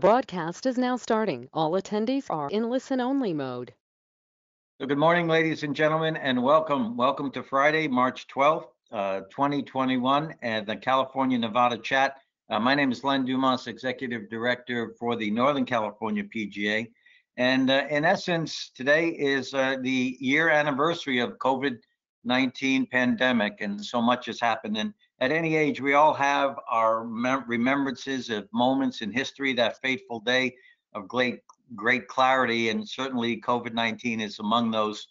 Broadcast is now starting. All attendees are in listen-only mode. So good morning, ladies and gentlemen, and welcome. Welcome to Friday, March 12th, 2021, and the California-Nevada Chat. My name is Len Dumas, Executive Director for the Northern California PGA. And in essence, today is the year anniversary of COVID-19 pandemic, and so much has happened. And at any age, we all have our remembrances of moments in history, that fateful day of great clarity, and certainly COVID-19 is among those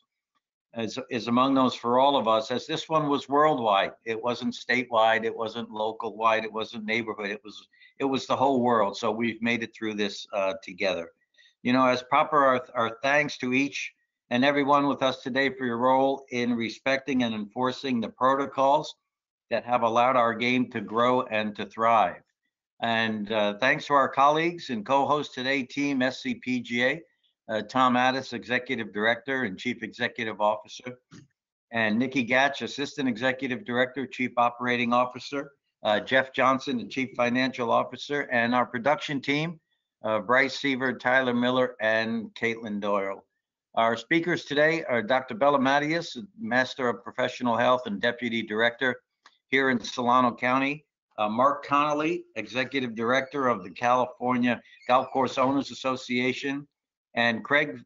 is among those for all of us, as this one was worldwide. It wasn't statewide, it wasn't local wide, it wasn't neighborhood, it was the whole world. So we've made it through this together. You know, as proper, our thanks to each and everyone with us today for your role in respecting and enforcing the protocols that have allowed our game to grow and to thrive. And thanks to our colleagues and co-host today, Team SCPGA, Tom Addis, Executive Director and Chief Executive Officer, and Nikki Gatch, Assistant Executive Director, Chief Operating Officer, Jeff Johnson, the Chief Financial Officer, and our production team, Bryce Seaver, Tyler Miller, and Caitlin Doyle. Our speakers today are Dr. Bella Matias, Master of Professional Health and Deputy Director here in Solano County, Mark Connolly, Executive Director of the California Golf Course Owners Association, and Craig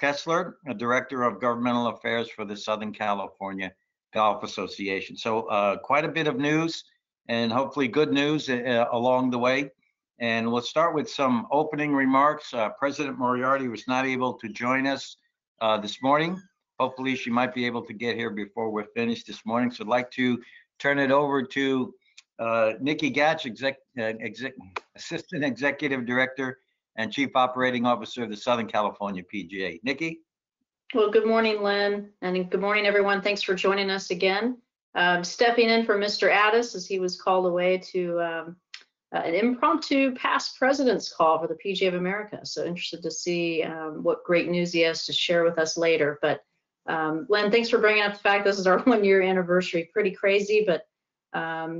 Kessler, Director of Governmental Affairs for the Southern California Golf Association. So quite a bit of news, and hopefully good news along the way. And we'll start with some opening remarks. President Moriarty was not able to join us this morning. Hopefully she might be able to get here before we're finished this morning. So I'd like to turn it over to Nikki Gatch, Assistant Executive Director and Chief Operating Officer of the Southern California PGA. Nikki? Well, good morning, Len, and good morning, everyone. Thanks for joining us again. Stepping in for Mr. Addis as he was called away to an impromptu past president's call for the PGA of America. So interested to see what great news he has to share with us later. But Len, thanks for bringing up the fact this is our 1-year anniversary. Pretty crazy, but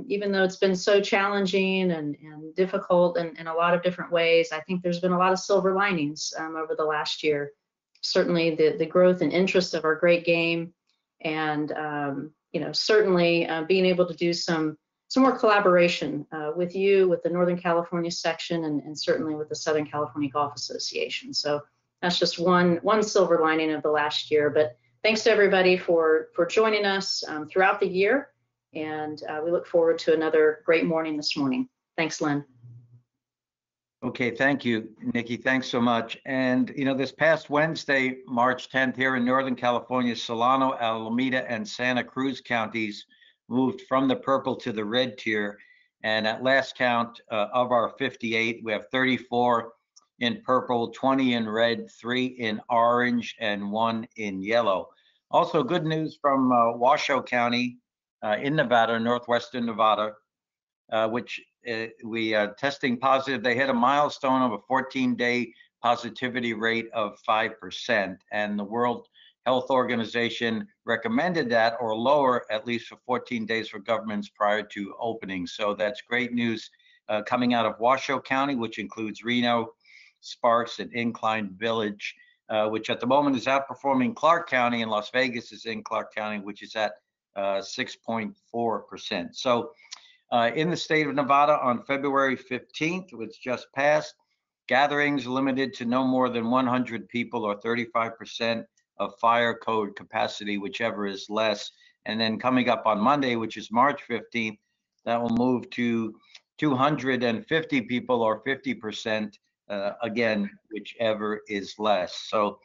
even though it's been so challenging and difficult in a lot of different ways, I think there's been a lot of silver linings over the last year. Certainly the growth and interest of our great game, and certainly being able to do some more collaboration with you, with the Northern California section, and certainly with the Southern California Golf Association. So that's just one silver lining of the last year. But thanks to everybody for joining us throughout the year. And we look forward to another great morning this morning. Thanks, Len. Okay, thank you, Nikki. Thanks so much. And, you know, this past Wednesday, March 10th, here in Northern California, Solano, Alameda, and Santa Cruz counties moved from the purple to the red tier. And at last count of our 58, we have 34 in purple, 20 in red, 3 in orange, and 1 in yellow. Also, good news from Washoe County, in Nevada, northwestern Nevada, which we are testing positive. They hit a milestone of a 14-day positivity rate of 5%, and the World Health Organization recommended that or lower at least for 14 days for governments prior to opening. So that's great news coming out of Washoe County, which includes Reno, Sparks, and Incline Village, which at the moment is outperforming Clark County, and Las Vegas is in Clark County, which is at 6.4%. So in the state of Nevada on February 15th, which just passed, gatherings limited to no more than 100 people or 35% of fire code capacity, whichever is less. And then coming up on Monday, which is March 15th, that will move to 250 people or 50%, again, whichever is less. So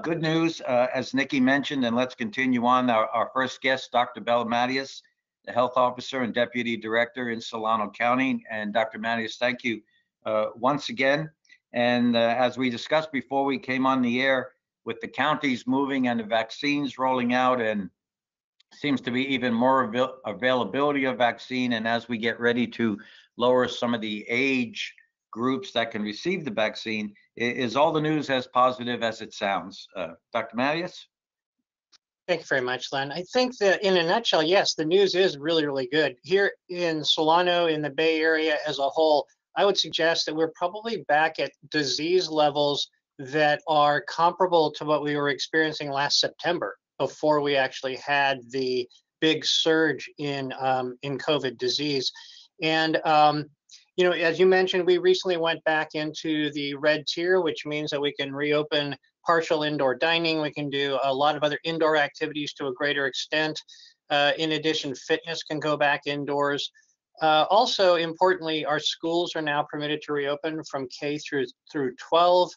good news, as Nikki mentioned, and let's continue on. Our first guest, Dr. Bella Matias, the Health Officer and Deputy Director in Solano County. And Dr. Matias, thank you once again. And as we discussed before we came on the air, with the counties moving and the vaccines rolling out, and seems to be even more availability of vaccine, and as we get ready to lower some of the age groups that can receive the vaccine, is all the news as positive as it sounds? Dr. Matias? Thank you very much, Len. I think that in a nutshell, yes, the news is really, really good. Here in Solano, in the Bay Area as a whole, I would suggest that we're probably back at disease levels that are comparable to what we were experiencing last September, before we actually had the big surge in COVID disease. And you know, as you mentioned, we recently went back into the red tier, which means that we can reopen partial indoor dining. We can do a lot of other indoor activities to a greater extent. In addition, fitness can go back indoors. Also, importantly, our schools are now permitted to reopen from K through 12,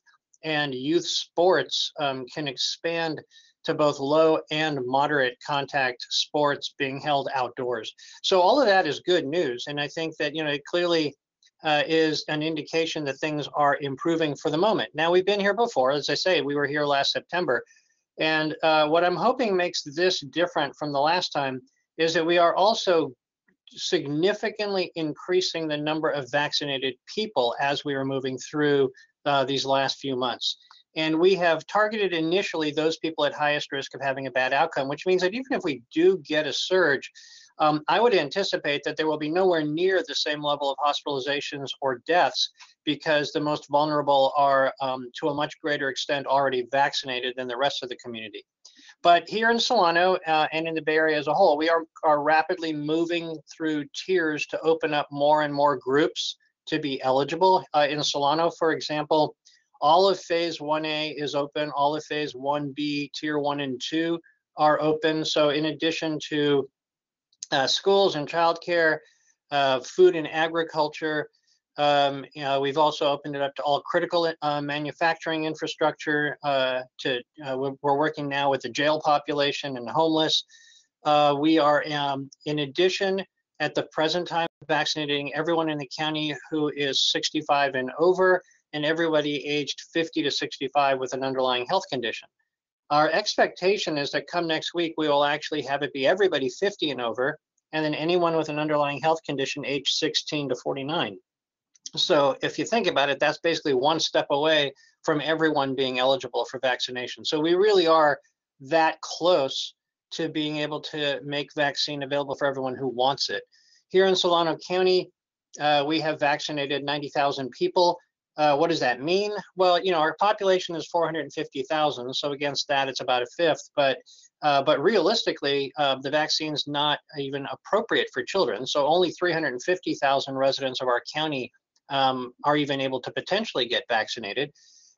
and youth sports can expand to both low and moderate contact sports being held outdoors. So all of that is good news, and I think that, you know, it clearly is an indication that things are improving for the moment. Now, we've been here before. As I say, we were here last September, and what I'm hoping makes this different from the last time is that we are also significantly increasing the number of vaccinated people as we are moving through these last few months. And we have targeted initially those people at highest risk of having a bad outcome, which means that even if we do get a surge, I would anticipate that there will be nowhere near the same level of hospitalizations or deaths, because the most vulnerable are to a much greater extent already vaccinated than the rest of the community. But here in Solano and in the Bay Area as a whole, we are rapidly moving through tiers to open up more and more groups to be eligible. In Solano, for example, all of phase 1A is open. All of phase 1B, tier 1 and 2 are open. So in addition to schools and childcare, food and agriculture, you know, we've also opened it up to all critical manufacturing infrastructure. We're working now with the jail population and the homeless. We are, in addition, at the present time, vaccinating everyone in the county who is 65 and over, and everybody aged 50 to 65 with an underlying health condition. Our expectation is that come next week, we will actually have it be everybody 50 and over, and then anyone with an underlying health condition aged 16 to 49. So if you think about it, that's basically one step away from everyone being eligible for vaccination. So we really are that close to being able to make vaccine available for everyone who wants it. Here in Solano County, we have vaccinated 90,000 people. What does that mean? Well, you know, our population is 450,000, so against that, it's about a fifth. But realistically, the vaccine's not even appropriate for children. So only 350,000 residents of our county are even able to potentially get vaccinated.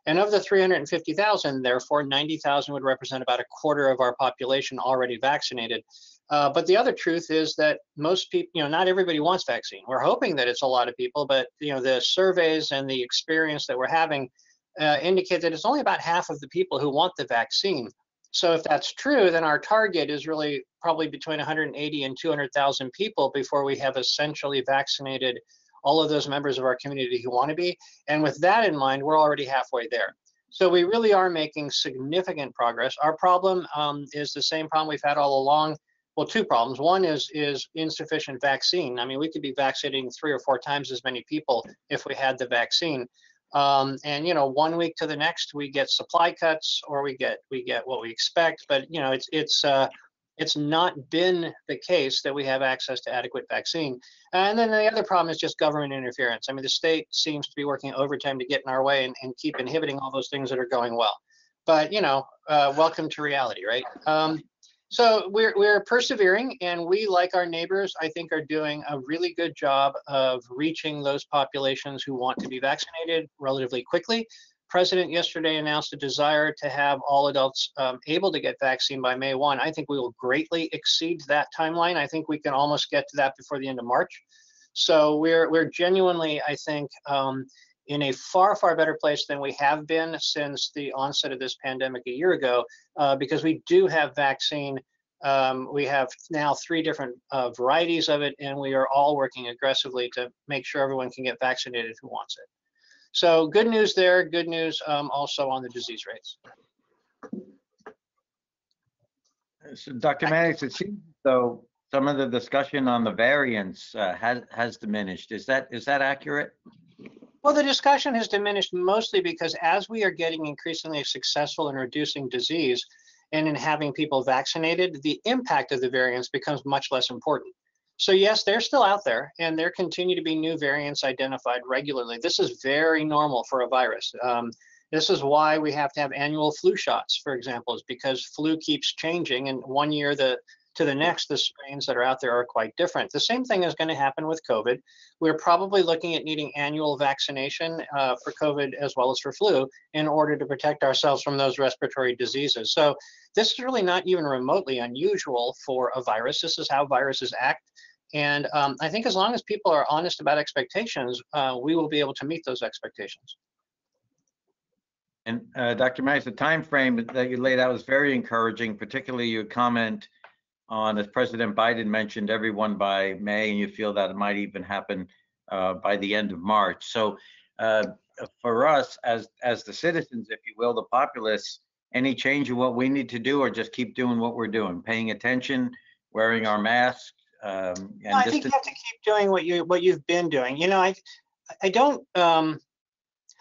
And of the 350,000, therefore, 90,000 would represent about a quarter of our population already vaccinated. But the other truth is that most people, you know, not everybody wants vaccine. We're hoping that it's a lot of people, but, you know, the surveys and the experience that we're having indicate that it's only about half of the people who want the vaccine. So if that's true, then our target is really probably between 180 and 200,000 people before we have essentially vaccinated all of those members of our community who want to be. And with that in mind, we're already halfway there. So we really are making significant progress. Our problem is the same problem we've had all along. Well, two problems. One is insufficient vaccine. I mean, we could be vaccinating 3 or 4 times as many people if we had the vaccine. And, you know, 1 week to the next, we get supply cuts, or we get what we expect. But, you know, it's not been the case that we have access to adequate vaccine. And then the other problem is just government interference. I mean, the state seems to be working overtime to get in our way and keep inhibiting all those things that are going well. But, you know, welcome to reality, right? So we're persevering, and we, like our neighbors, I think, are doing a really good job of reaching those populations who want to be vaccinated relatively quickly. President yesterday announced a desire to have all adults able to get vaccine by May 1. I think we will greatly exceed that timeline. I think we can almost get to that before the end of March. So we're genuinely, I think, in a far, far better place than we have been since the onset of this pandemic a year ago, because we do have vaccine. We have now 3 different varieties of it, and we are all working aggressively to make sure everyone can get vaccinated who wants it. So good news there, good news also on the disease rates. So Dr. Mannix, it seems though some of the discussion on the variants has diminished. Is that accurate? Well, the discussion has diminished mostly because as we are getting increasingly successful in reducing disease and in having people vaccinated, the impact of the variants becomes much less important. So yes, they're still out there, and there continue to be new variants identified regularly. This is very normal for a virus. This is why we have to have annual flu shots, for example, is because flu keeps changing, and one year to the next, the strains that are out there are quite different. The same thing is going to happen with COVID. We're probably looking at needing annual vaccination for COVID as well as for flu in order to protect ourselves from those respiratory diseases. So this is really not even remotely unusual for a virus. This is how viruses act. And I think as long as people are honest about expectations, we will be able to meet those expectations. And Dr. Mays, the time frame that you laid out was very encouraging, particularly your comment on, as President Biden mentioned, everyone by May, and you feel that it might even happen by the end of March. So for us as the citizens, if you will, the populace, any change in what we need to do, or just keep doing what we're doing, paying attention, wearing our masks, and I think you have to keep doing what you've been doing. You know,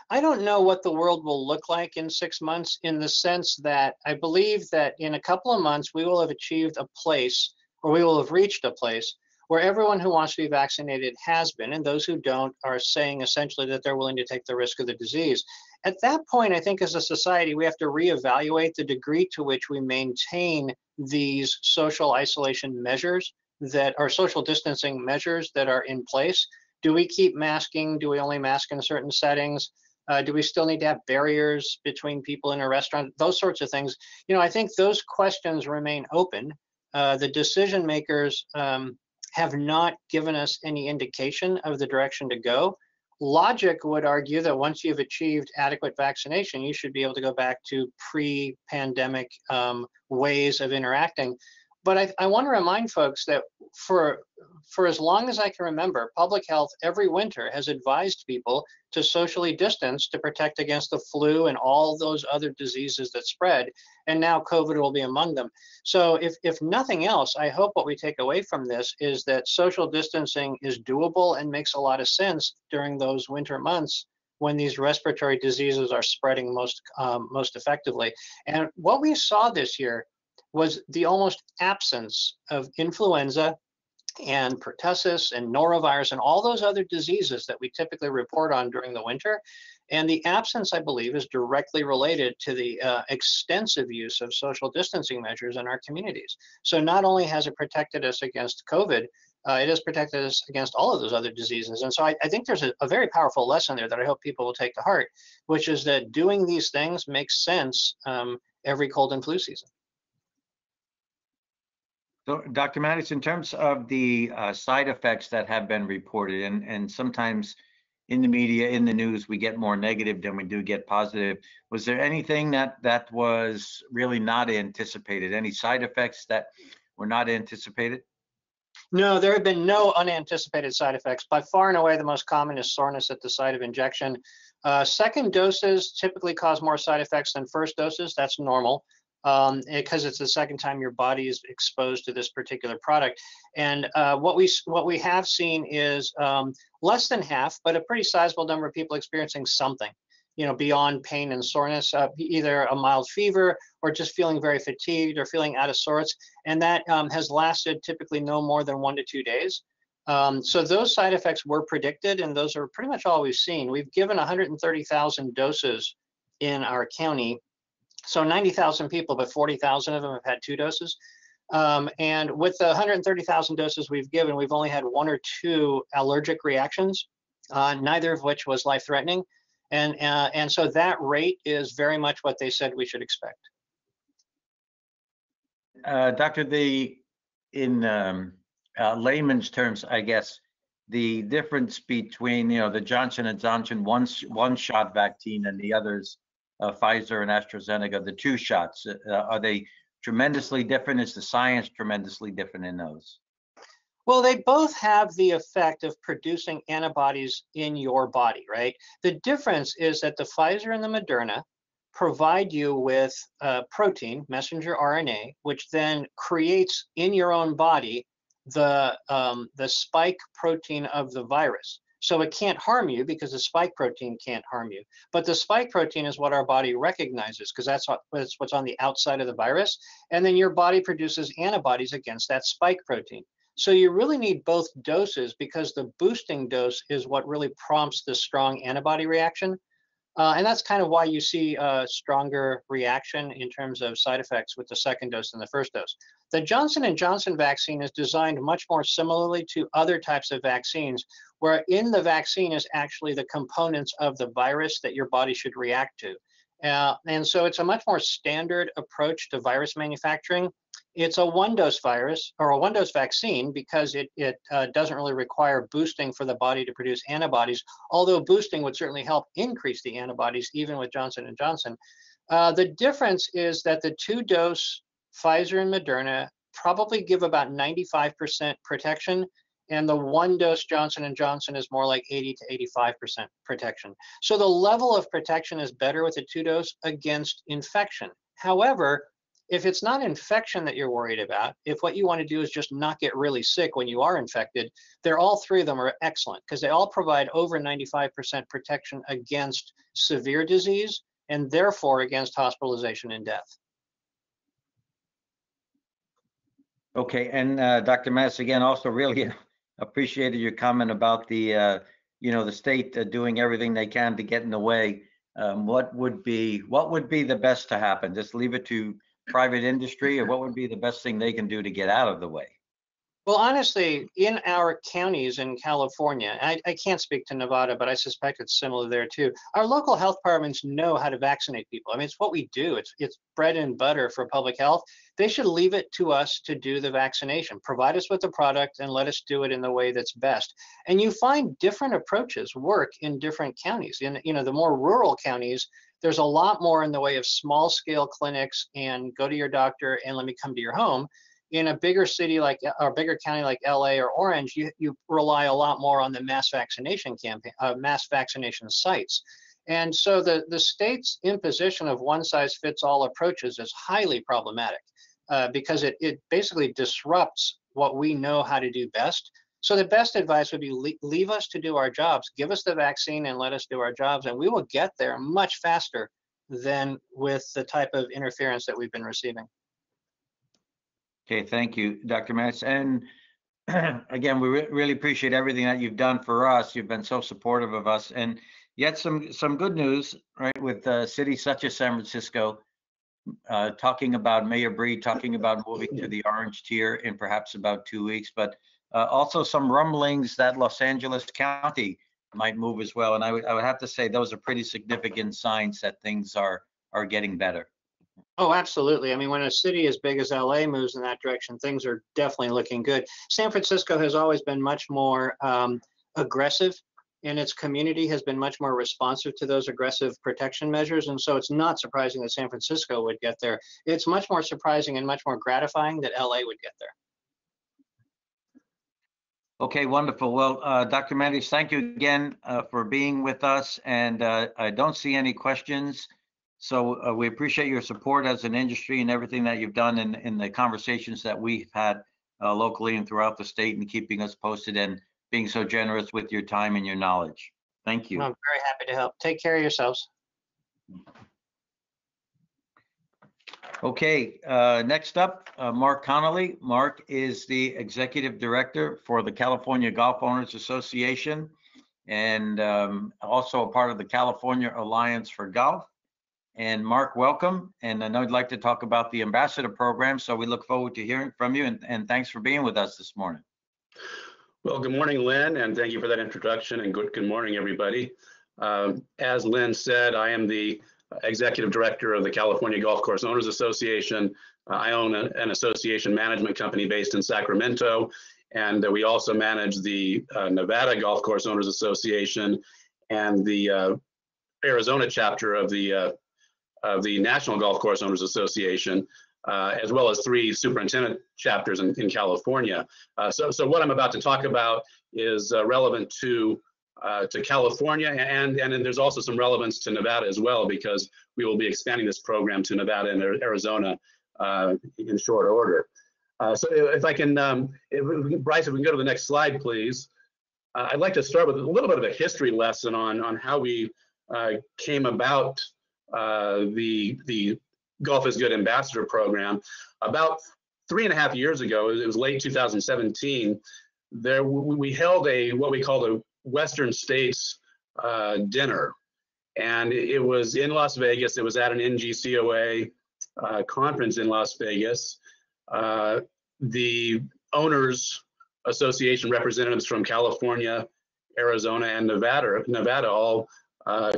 I don't know what the world will look like in 6 months, in the sense that I believe that in a couple of months, we will have achieved a place, or we will have reached a place where everyone who wants to be vaccinated has been, and those who don't are saying essentially that they're willing to take the risk of the disease. At that point, I think as a society, we have to reevaluate the degree to which we maintain these social isolation measures that are social distancing measures that are in place. Do we keep masking? Do we only mask in certain settings? Do we still need to have barriers between people in a restaurant? Those sorts of things. You know, I think those questions remain open. The decision makers have not given us any indication of the direction to go. Logic would argue that once you've achieved adequate vaccination, you should be able to go back to pre-pandemic ways of interacting. But I want to remind folks that for as long as I can remember, public health every winter has advised people to socially distance to protect against the flu and all those other diseases that spread. And now COVID will be among them. So if nothing else, I hope what we take away from this is that social distancing is doable and makes a lot of sense during those winter months when these respiratory diseases are spreading most effectively. And what we saw this year was the almost absence of influenza and pertussis and norovirus and all those other diseases that we typically report on during the winter. And the absence, I believe, is directly related to the extensive use of social distancing measures in our communities. So not only has it protected us against COVID, it has protected us against all of those other diseases. And so I think there's a very powerful lesson there that I hope people will take to heart, which is that doing these things makes sense every cold and flu season. So, Dr. Mattis, in terms of the side effects that have been reported, and sometimes in the media, in the news, we get more negative than we do get positive. Was there anything that was really not anticipated? Any side effects that were not anticipated? No, there have been no unanticipated side effects. By far and away, the most common is soreness at the site of injection. Second doses typically cause more side effects than first doses. That's normal. Because it's the second time your body is exposed to this particular product. And what we have seen is less than half, but a pretty sizable number of people experiencing something, you know, beyond pain and soreness, either a mild fever or just feeling very fatigued or feeling out of sorts. And that has lasted typically no more than 1 to 2 days. So those side effects were predicted, and those are pretty much all we've seen. We've given 130,000 doses in our county. So 90,000 people, but 40,000 of them have had 2 doses. And with the 130,000 doses we've given, we've only had 1 or 2 allergic reactions, neither of which was life-threatening. And so that rate is very much what they said we should expect. Doctor, in layman's terms, I guess, the difference between, you know, the Johnson & Johnson one-shot vaccine and the others, Pfizer and AstraZeneca, the 2 shots, are they tremendously different? Is the science tremendously different in those? Well, they both have the effect of producing antibodies in your body, right? The difference is that the Pfizer and the Moderna provide you with protein, messenger RNA, which then creates in your own body the spike protein of the virus. So it can't harm you because the spike protein can't harm you. But the spike protein is what our body recognizes because that's what's on the outside of the virus. And then your body produces antibodies against that spike protein. So you really need both doses because the boosting dose is what really prompts the strong antibody reaction. And that's kind of why you see a stronger reaction in terms of side effects with the second dose than the first dose. The Johnson & Johnson vaccine is designed much more similarly to other types of vaccines, where in the vaccine is actually the components of the virus that your body should react to. And so it's a much more standard approach to virus manufacturing. It's a one-dose virus or a one-dose vaccine because it doesn't really require boosting for the body to produce antibodies, although boosting would certainly help increase the antibodies even with Johnson & Johnson. The difference is that the two-dose Pfizer and Moderna probably give about 95% protection, and the one-dose Johnson & Johnson is more like 80 to 85% protection. So the level of protection is better with a two-dose against infection. However, if it's not infection that you're worried about, if what you want to do is just not get really sick when you are infected, all three of them are excellent because they all provide over 95% protection against severe disease and therefore against hospitalization and death. Okay, and Dr. Mattis, again, also really appreciated your comment about the the state doing everything they can to get in the way. What would be the best to happen? Just leave it to private industry, or what would be the best thing they can do to get out of the way? Well, honestly, in our counties in California, I can't speak to Nevada, but I suspect it's similar there too. Our local health departments know how to vaccinate people. I mean, it's what we do. It's bread and butter for public health. They should leave it to us to do the vaccination. Provide us with the product and let us do it in the way that's best. And you find different approaches work in different counties. In the more rural counties, there's a lot more in the way of small scale clinics and go to your doctor and let me come to your home. In a bigger city or bigger county like LA or Orange, you rely a lot more on the mass vaccination campaign, mass vaccination sites. And so the state's imposition of one size fits all approaches is highly problematic because it basically disrupts what we know how to do best. So the best advice would be leave us to do our jobs, give us the vaccine and let us do our jobs, and we will get there much faster than with the type of interference that we've been receiving. Okay, thank you, Dr. Mattis. And again, we really appreciate everything that you've done for us. You've been so supportive of us, and yet some good news, right? With cities such as San Francisco talking about Mayor Breed talking about moving to the orange tier in perhaps about 2 weeks, but also some rumblings that Los Angeles County might move as well. And I would have to say those are pretty significant signs that things are getting better. Oh, absolutely. I mean, when a city as big as LA moves in that direction, things are definitely looking good. San Francisco has always been much more aggressive, and its community has been much more responsive to those aggressive protection measures. And so it's not surprising that San Francisco would get there. It's much more surprising and much more gratifying that LA would get there. Okay, wonderful. Well, Dr. Mattis, thank you again for being with us. And I don't see any questions. So we appreciate your support as an industry and everything that you've done in the conversations that we've had locally and throughout the state, and keeping us posted and being so generous with your time and your knowledge. Thank you. I'm very happy to help. Take care of yourselves. Okay, next up, Mark Connolly. Mark is the Executive Director for the California Golf Owners Association and also a part of the California Alliance for Golf. And Mark, welcome. And I know you'd like to talk about the ambassador program, so we look forward to hearing from you, and thanks for being with us this morning. Well, good morning, Lynn, and thank you for that introduction, and good morning, everybody. As Lynn said, I am the Executive Director of the California Golf Course Owners Association. I own an association management company based in Sacramento, and we also manage the Nevada Golf Course Owners Association and the Arizona chapter of the National Golf Course Owners Association, as well as 3 superintendent chapters in California. So what I'm about to talk about is relevant to California, and then there's also some relevance to Nevada as well, because we will be expanding this program to Nevada and Arizona in short order. So if I can, Bryce, if we can go to the next slide, please. I'd like to start with a little bit of a history lesson on how we came about the Golf is Good Ambassador program. About 3.5 years ago, it was late 2017, we held what we called a Western States dinner. And it was in Las Vegas. It was at an NGCOA conference in Las Vegas. The Owners Association representatives from California, Arizona, and Nevada all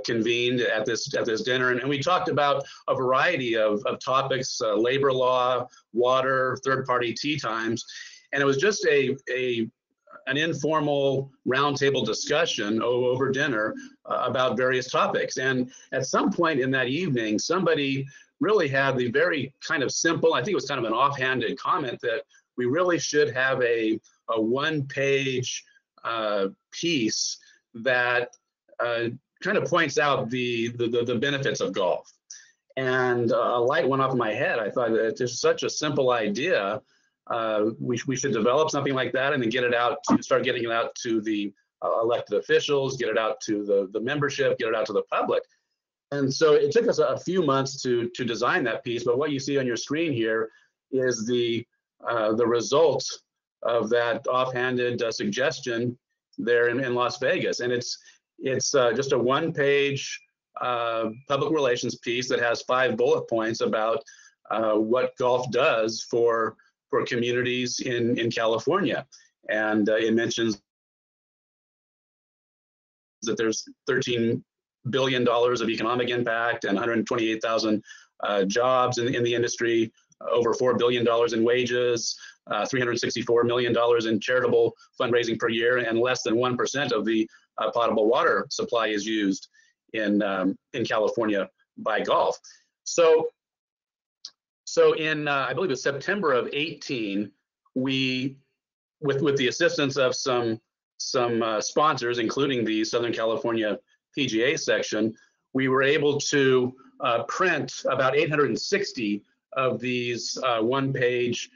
convened at this dinner, and we talked about a variety of topics: labor law, water, third-party tea times, and it was just an informal roundtable discussion over dinner about various topics. And at some point in that evening, somebody really had the very kind of simple, I think it was kind of an offhanded comment, that we really should have a one-page piece that kind of points out the benefits of golf. And a light went off in my head. I thought it's just such a simple idea. We should develop something like that and then get it out, start getting it out to the elected officials, get it out to the membership, get it out to the public. And so it took us a few months to design that piece. But what you see on your screen here is the result of that offhanded suggestion there in Las Vegas. And it's just a one-page public relations piece that has 5 bullet points about what golf does for communities in California. And it mentions that there's $13 billion of economic impact and 128,000 jobs in the industry, over $4 billion in wages, $364 million in charitable fundraising per year, and less than 1% of the potable water supply is used in California by golf. So in, I believe it was September of 18, we, with the assistance of some sponsors, including the Southern California PGA section, we were able to print about 860 of these one-page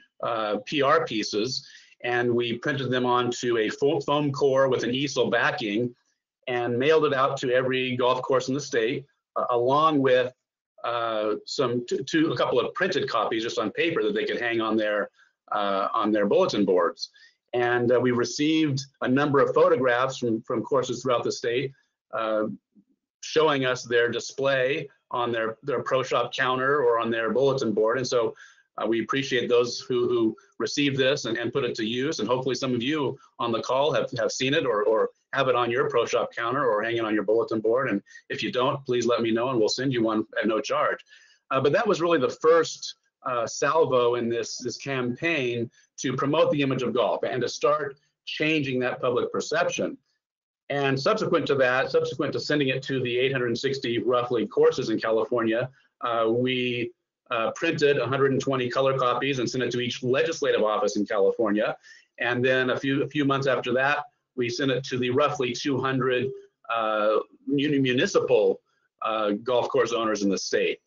PR pieces, and we printed them onto a foam core with an easel backing and mailed it out to every golf course in the state, along with a couple of printed copies just on paper that they could hang on their bulletin boards. And we received a number of photographs from courses throughout the state showing us their display on their pro shop counter or on their bulletin board. And so we appreciate those who received this and put it to use. And hopefully some of you on the call have seen it or have it on your pro shop counter or hanging on your bulletin board. And if you don't, please let me know and we'll send you one at no charge. But that was really the first salvo in this campaign to promote the image of golf and to start changing that public perception. And subsequent to that, subsequent to sending it to the 860 roughly courses in California, we printed 120 color copies and sent it to each legislative office in California. And then a few months after that, we sent it to the roughly 200 municipal golf course owners in the state.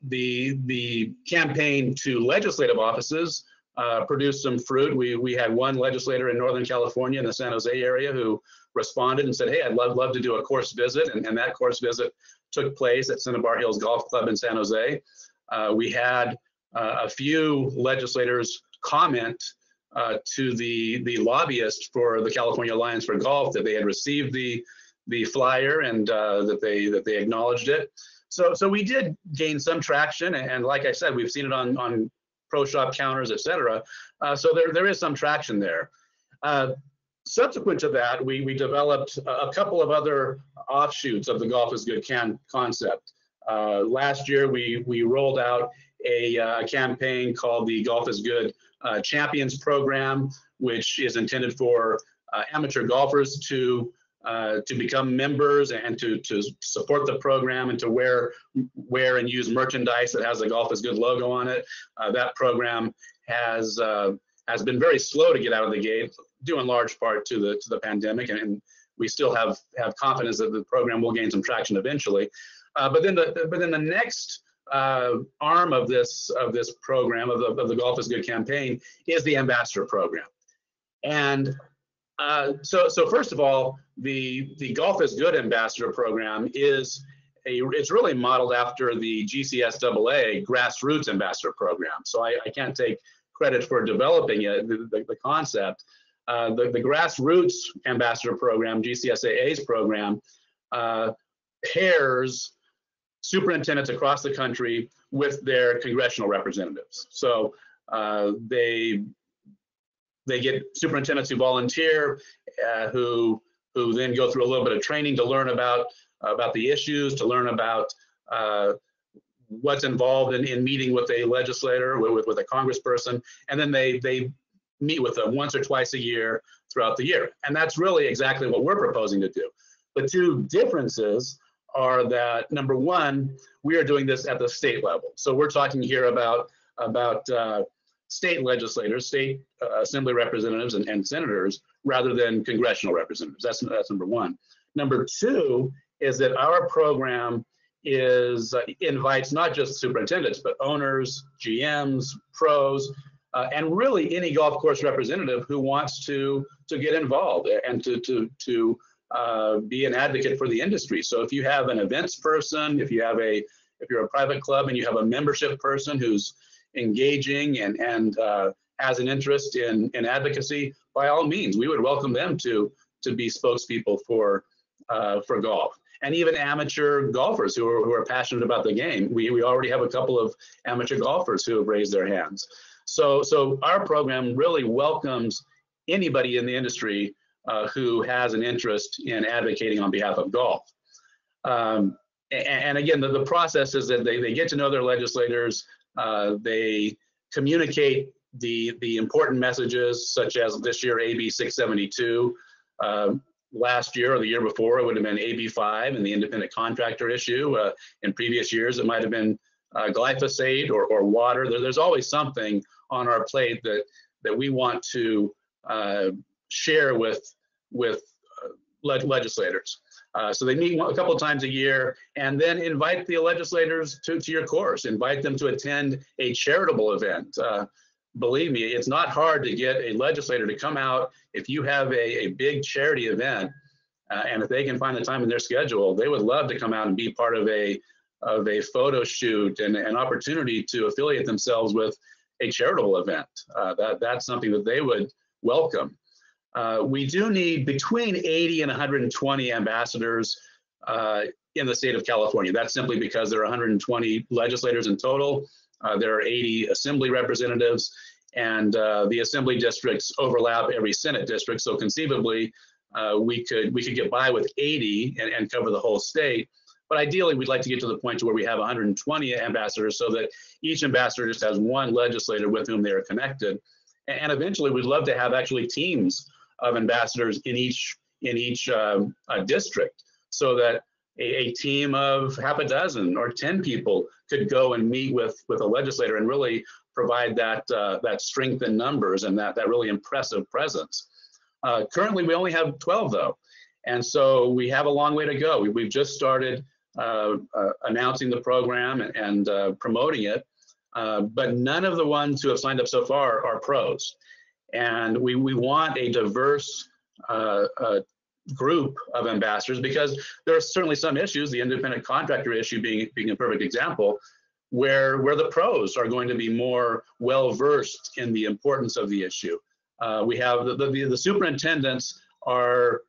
The campaign to legislative offices produced some fruit. We had one legislator in Northern California in the San Jose area who responded and said, hey, I'd love to do a course visit. And that course visit took place at Cinnabar Hills Golf Club in San Jose. We had a few legislators comment to the lobbyist for the California Alliance for Golf that they had received the flyer and that they acknowledged it. So we did gain some traction, and like I said, we've seen it on pro shop counters, et cetera. So there is some traction there. Subsequent to that, we developed a couple of other offshoots of the Golf is Good concept. Last year, we rolled out a campaign called the Golf is Good Champions Program, which is intended for amateur golfers to become members and to support the program and to wear and use merchandise that has the Golf is Good logo on it. That program has been very slow to get out of the gate, due in large part to the pandemic, and we still have confidence that the program will gain some traction eventually. But then the next arm of this program of the Golf is Good campaign is the ambassador program. And so first of all, the Golf is Good ambassador program it's really modeled after the GCSAA grassroots ambassador program. So I can't take credit for developing it, the concept. The grassroots ambassador program, GCSAA's program, pairs superintendents across the country with their congressional representatives. So they get superintendents who volunteer, who then go through a little bit of training to learn about the issues, to learn about what's involved in meeting with a legislator, with a congressperson, and then they meet with them once or twice a year throughout the year. And that's really exactly what we're proposing to do. The two differences are that, number one, we are doing this at the state level. So we're talking here about state legislators, state assembly representatives and senators, rather than congressional representatives. That's number one. Number two is that our program invites not just superintendents, but owners, GMs, pros, and really any golf course representative who wants to get involved and to be an advocate for the industry. So if you have an events person, if you're a private club and you have a membership person who's engaging and has an interest in advocacy, by all means, we would welcome them to be spokespeople for golf. And even amateur golfers who are passionate about the game. We already have a couple of amateur golfers who have raised their hands. So our program really welcomes anybody in the industry who has an interest in advocating on behalf of golf. And again, the process is that they get to know their legislators, they communicate the important messages, such as this year, AB 672. Last year or the year before, it would have been AB 5 and the independent contractor issue. In previous years, it might have been glyphosate or water. There's always something on our plate that we want to share with legislators. So they meet a couple of times a year, and then invite the legislators to your course, invite them to attend a charitable event. Believe me, it's not hard to get a legislator to come out if you have a big charity event, and if they can find the time in their schedule, they would love to come out and be part of a photo shoot and an opportunity to affiliate themselves with a charitable event. That's something that they would welcome. We do need between 80 and 120 ambassadors in the state of California. That's simply because there are 120 legislators in total. There are 80 assembly representatives, and the assembly districts overlap every Senate district. So conceivably, we could get by with 80 and cover the whole state. But ideally, we'd like to get to the point to where we have 120 ambassadors, so that each ambassador just has one legislator with whom they are connected. And eventually, we'd love to have actually teams of ambassadors in each district, so that a team of half a dozen or 10 people could go and meet with a legislator and really provide that strength in numbers and that really impressive presence. Currently, we only have 12 though, and so we have a long way to go. We've just started announcing the program and promoting it, but none of the ones who have signed up so far are pros. And we want a diverse group of ambassadors, because there are certainly some issues, the independent contractor issue being a perfect example, where the pros are going to be more well-versed in the importance of the issue. We have the superintendents are,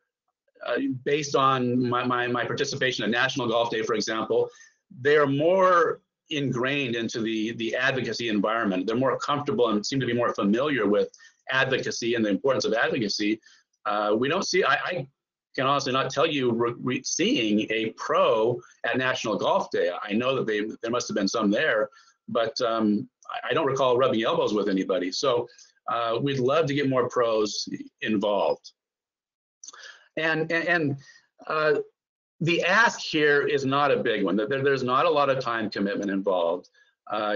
based on my participation at National Golf Day, for example, they are more ingrained into the advocacy environment. They're more comfortable and seem to be more familiar with advocacy and the importance of advocacy. We don't see, I can honestly not tell you seeing a pro at National Golf Day. I know that there must have been some there, but I don't recall rubbing elbows with anybody. So we'd love to get more pros involved. And the ask here is not a big one. There's not a lot of time commitment involved.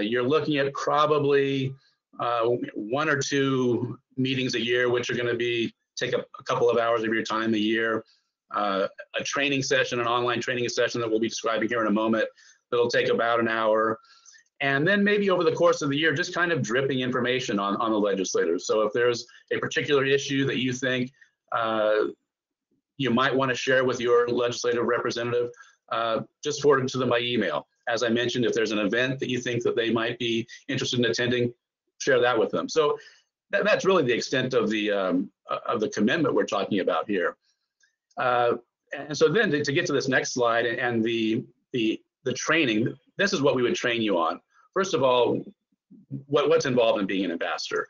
You're looking at probably 1 or 2 meetings a year, which are going to take a couple of hours of your time a year. A training session, an online training session that we'll be describing here in a moment, that'll take about an hour. And then maybe over the course of the year, just kind of dripping information on the legislators. So if there's a particular issue that you think you might want to share with your legislative representative, just forward it to them by email. As I mentioned, if there's an event that you think that they might be interested in attending, share that with them. So that's really the extent of the commitment we're talking about here. And so then to get to this next slide and the training, this is what we would train you on. First of all, what's involved in being an ambassador.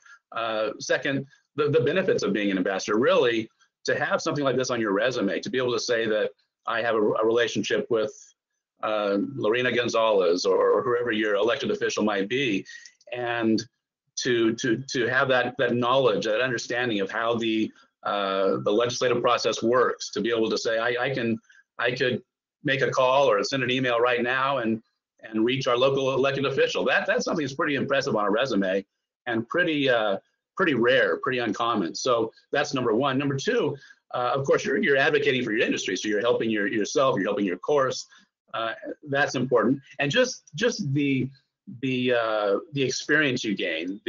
Second, the benefits of being an ambassador. Really, to have something like this on your resume, to be able to say that I have a relationship with Lorena Gonzalez or whoever your elected official might be, and to have that knowledge, that understanding of how the legislative process works, to be able to say I could make a call or send an email right now and reach our local elected official. That's something that's pretty impressive on a resume and pretty rare, pretty uncommon. So that's number one. Number two, of course, you're advocating for your industry, so you're helping yourself, you're helping your course. That's important, and just the experience you gain,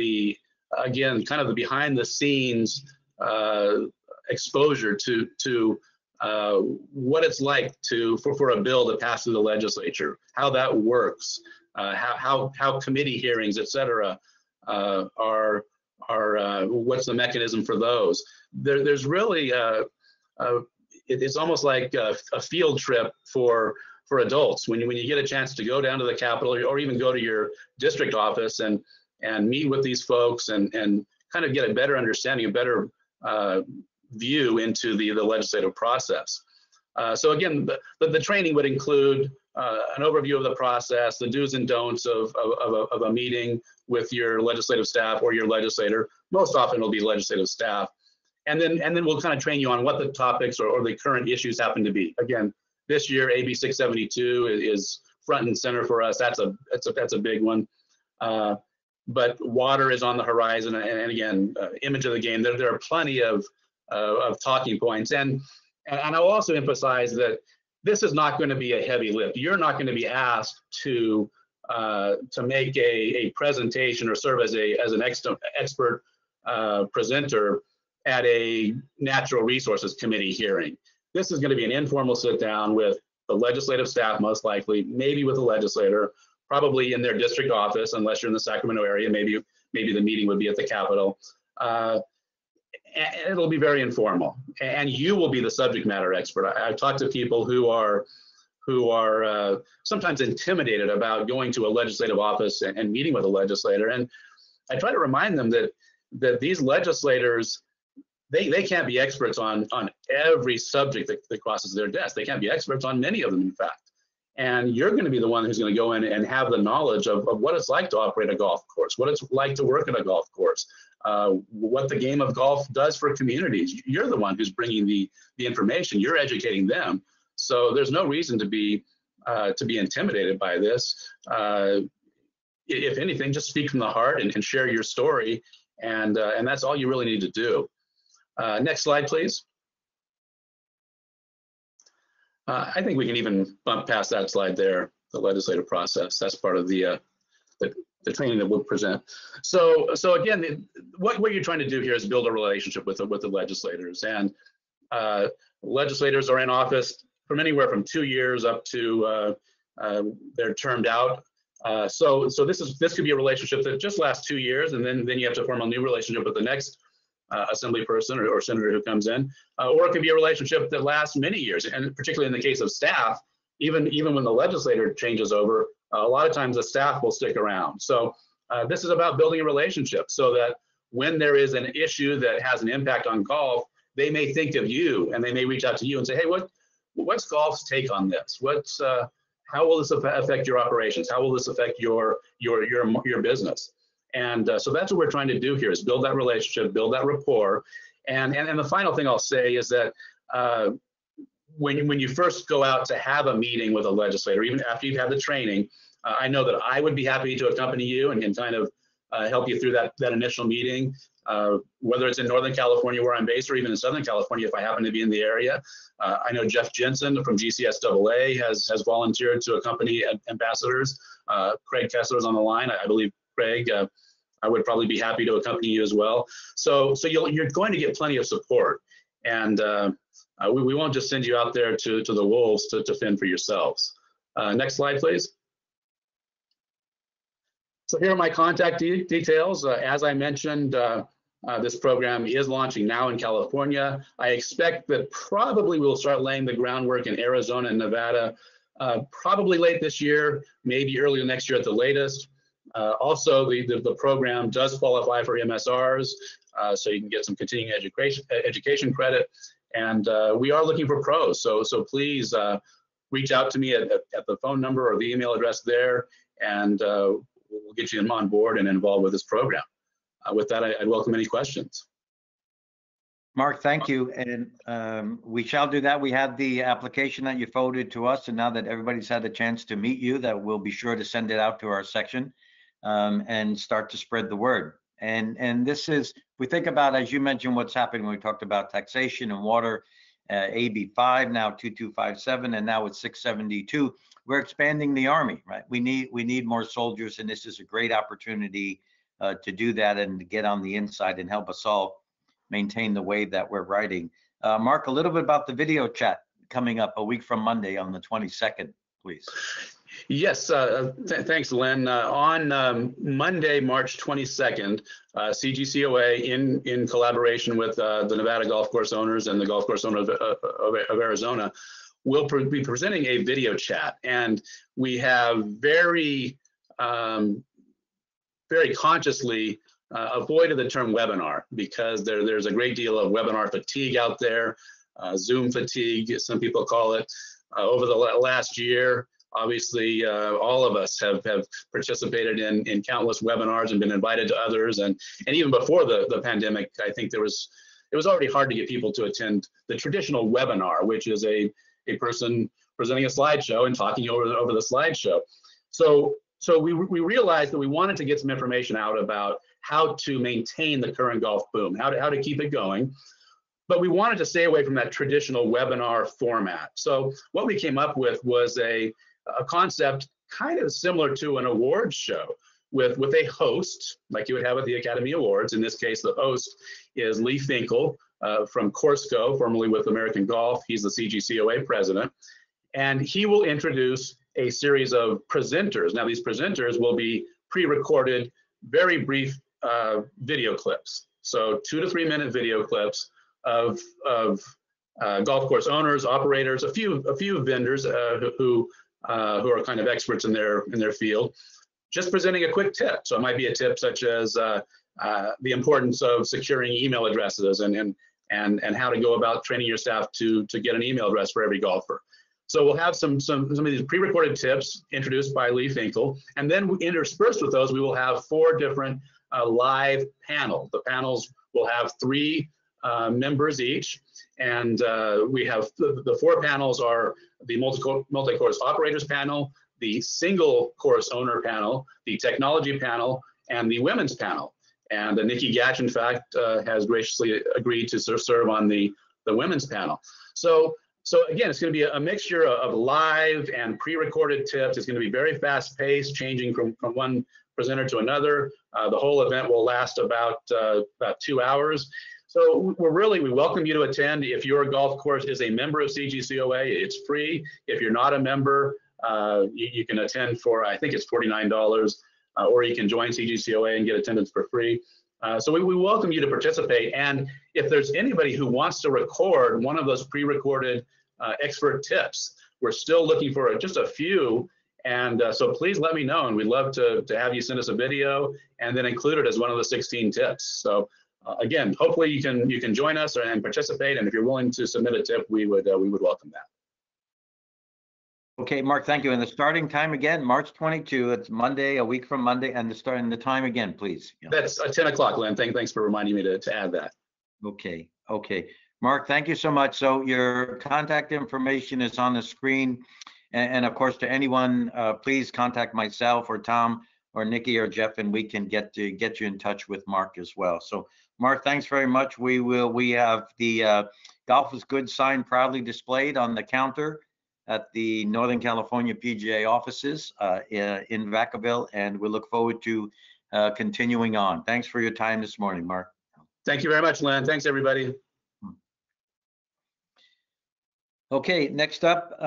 again, kind of the behind the scenes exposure to what it's like for a bill to pass through the legislature, how that works, how committee hearings, et cetera, are what's the mechanism for those. There's really it's almost like a field trip for adults when you get a chance to go down to the Capitol or even go to your district office and meet with these folks and kind of get a better understanding, a better view into the legislative process. So again, the training would include an overview of the process, the do's and don'ts of a meeting with your legislative staff or your legislator. Most often it'll be legislative staff. And then we'll kind of train you on what the topics or the current issues happen to be. Again, this year, AB 672 is front and center for us. That's a big one. But water is on the horizon, and again, image of the game. There are plenty of talking points, and I'll also emphasize that this is not going to be a heavy lift. You're not going to be asked to make a presentation or serve as an expert presenter at a natural resources committee hearing. This is going to be an informal sit down with the legislative staff, most likely, maybe with a legislator, probably in their district office, unless you're in the Sacramento area. Maybe the meeting would be at the Capitol. And it'll be very informal, and you will be the subject matter expert. I've talked to people who are sometimes intimidated about going to a legislative office and meeting with a legislator, and I try to remind them that these legislators, they can't be experts on every subject that crosses their desk. They can't be experts on many of them, in fact. And you're going to be the one who's going to go in and have the knowledge of what it's like to operate a golf course, what it's like to work at a golf course, what the game of golf does for communities. You're the one who's bringing the information. You're educating them. So there's no reason to be intimidated by this. If anything, just speak from the heart and share your story, and that's all you really need to do. Next slide, please. I think we can even bump past that slide there, the legislative process. That's part of the training that we'll present. So again, what you're trying to do here is build a relationship with the legislators. And legislators are in office from anywhere from 2 years up to they're termed out. So this could be a relationship that just lasts 2 years, and then you have to form a new relationship with the next assembly person or senator who comes in, or it can be a relationship that lasts many years. And particularly in the case of staff, even when the legislator changes over, a lot of times the staff will stick around. So this is about building a relationship so that when there is an issue that has an impact on golf, they may think of you and they may reach out to you and say, hey, what's golf's take on this? How will this affect your operations? How will this affect your business? And so that's what we're trying to do here, is build that relationship, build that rapport. And the final thing I'll say is that when you first go out to have a meeting with a legislator, even after you've had the training, I know that I would be happy to accompany you and kind of help you through that initial meeting, whether it's in Northern California where I'm based or even in Southern California if I happen to be in the area. I know Jeff Jensen from GCSAA has volunteered to accompany ambassadors. Craig Kessler's on the line. I believe Craig, I would probably be happy to accompany you as well. So you're going to get plenty of support, and we won't just send you out there to the wolves to fend for yourselves. Next slide, please. So here are my contact details. As I mentioned, this program is launching now in California. I expect that probably we'll start laying the groundwork in Arizona and Nevada, probably late this year, maybe early next year at the latest. Also, the program does qualify for MSRs, so you can get some continuing education credit. And we are looking for pros, so please reach out to me at the phone number or the email address there, and we'll get you on board and involved with this program. With that, I'd welcome any questions. Mark, thank you. And we shall do that. We had the application that you forwarded to us, and now that everybody's had a chance to meet you, that we'll be sure to send it out to our section and start to spread the word. And this is, we think about, as you mentioned, what's happening when we talked about taxation and water, AB 5, now 2257, and now it's 672. We're expanding the Army, right? We need more soldiers, and this is a great opportunity to do that and to get on the inside and help us all maintain the wave that we're riding. Mark, a little bit about the video chat coming up a week from Monday on the 22nd, please. Yes, thanks, Len. On Monday, March 22nd, CGCOA, in collaboration with the Nevada Golf Course Owners and the Golf Course Owners of Arizona, will be presenting a video chat. And we have very consciously avoided the term webinar, because there's a great deal of webinar fatigue out there, Zoom fatigue, some people call it. Over the last year, obviously, all of us have participated in countless webinars and been invited to others. And even before the pandemic, I think it was already hard to get people to attend the traditional webinar, which is a person presenting a slideshow and talking over the slideshow. So we realized that we wanted to get some information out about how to maintain the current golf boom, how to keep it going. But we wanted to stay away from that traditional webinar format. So what we came up with was a concept kind of similar to an awards show with a host, like you would have at the Academy Awards. In this case, the host is Lee Finkel from Corsco, formerly with American Golf. He's the CGCOA president. And he will introduce a series of presenters. Now, these presenters will be pre-recorded, very brief video clips. So 2 to 3 minute video clips of golf course owners, operators, a few vendors who are kind of experts in their field, just presenting a quick tip. So it might be a tip such as the importance of securing email addresses and how to go about training your staff to get an email address for every golfer. So we'll have some of these pre-recorded tips introduced by Lee Finkel, and then interspersed with those, we will have 4 different live panels. The panels will have 3 members each, and we have the 4 panels are the multi-course operators panel, the single course owner panel, the technology panel, and the women's panel. And Nikki Gatch, in fact, has graciously agreed to serve on the women's panel. So again, it's going to be a mixture of live and pre-recorded tips. It's going to be very fast-paced, changing from one presenter to another. The whole event will last about 2 hours. So we welcome you to attend. If your golf course is a member of CGCOA, it's free. If you're not a member, you can attend for, I think it's $49, or you can join CGCOA and get attendance for free. So we welcome you to participate. And if there's anybody who wants to record one of those pre-recorded expert tips, we're still looking for just a few. And so please let me know, and we'd love to have you send us a video and then include it as one of the 16 tips. So again, hopefully you can join us and participate. And if you're willing to submit a tip, we would welcome that. Okay, Mark, thank you. And the starting time again, March 22. It's Monday, a week from Monday, and the time again, please. That's 10 o'clock, Len. Thanks for reminding me to add that. Okay. Mark, thank you so much. So your contact information is on the screen. And of course, to anyone, please contact myself or Tom or Nikki or Jeff, and we can get you in touch with Mark as well. So Mark, thanks very much. We have the Golf is Good sign proudly displayed on the counter at the Northern California PGA offices in Vacaville, and we look forward to continuing on. Thanks for your time this morning, Mark. Thank you very much, Len. Thanks, everybody. Okay, next up,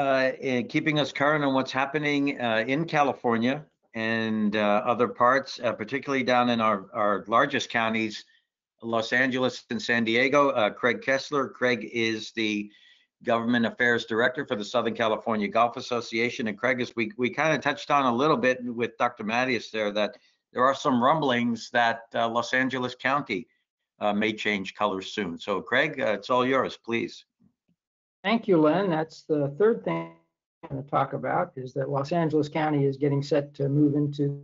keeping us current on what's happening in California and other parts, particularly down in our largest counties, Los Angeles and San Diego. Craig Kessler. Craig is the Government Affairs Director for the Southern California Golf Association. And Craig, as we kind of touched on a little bit with Dr. Mattias there, that there are some rumblings that Los Angeles County may change colors soon. So Craig, it's all yours, please. Thank you, Len. That's the third thing I'm going to talk about, is that Los Angeles County is getting set to move into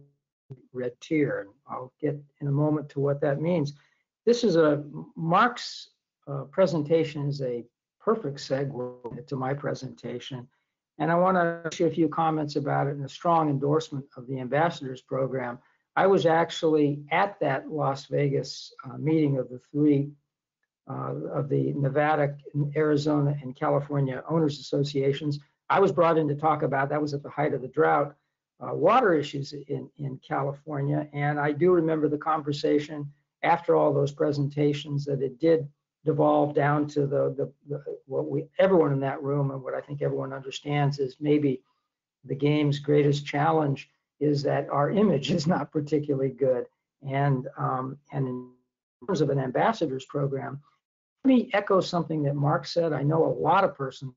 red tier. And I'll get in a moment to what that means. This is Mark's presentation is a perfect segue to my presentation. And I want to share a few comments about it and a strong endorsement of the ambassadors program. I was actually at that Las Vegas meeting of the three of the Nevada, Arizona, and California owners associations. I was brought in to talk about, that was at the height of the drought, water issues in California. And I do remember the conversation after all those presentations that it did devolve down to what everyone in that room, and what I think everyone understands, is maybe the game's greatest challenge is that our image is not particularly good. And in terms of an ambassadors program, let me echo something that Mark said. I know a lot of persons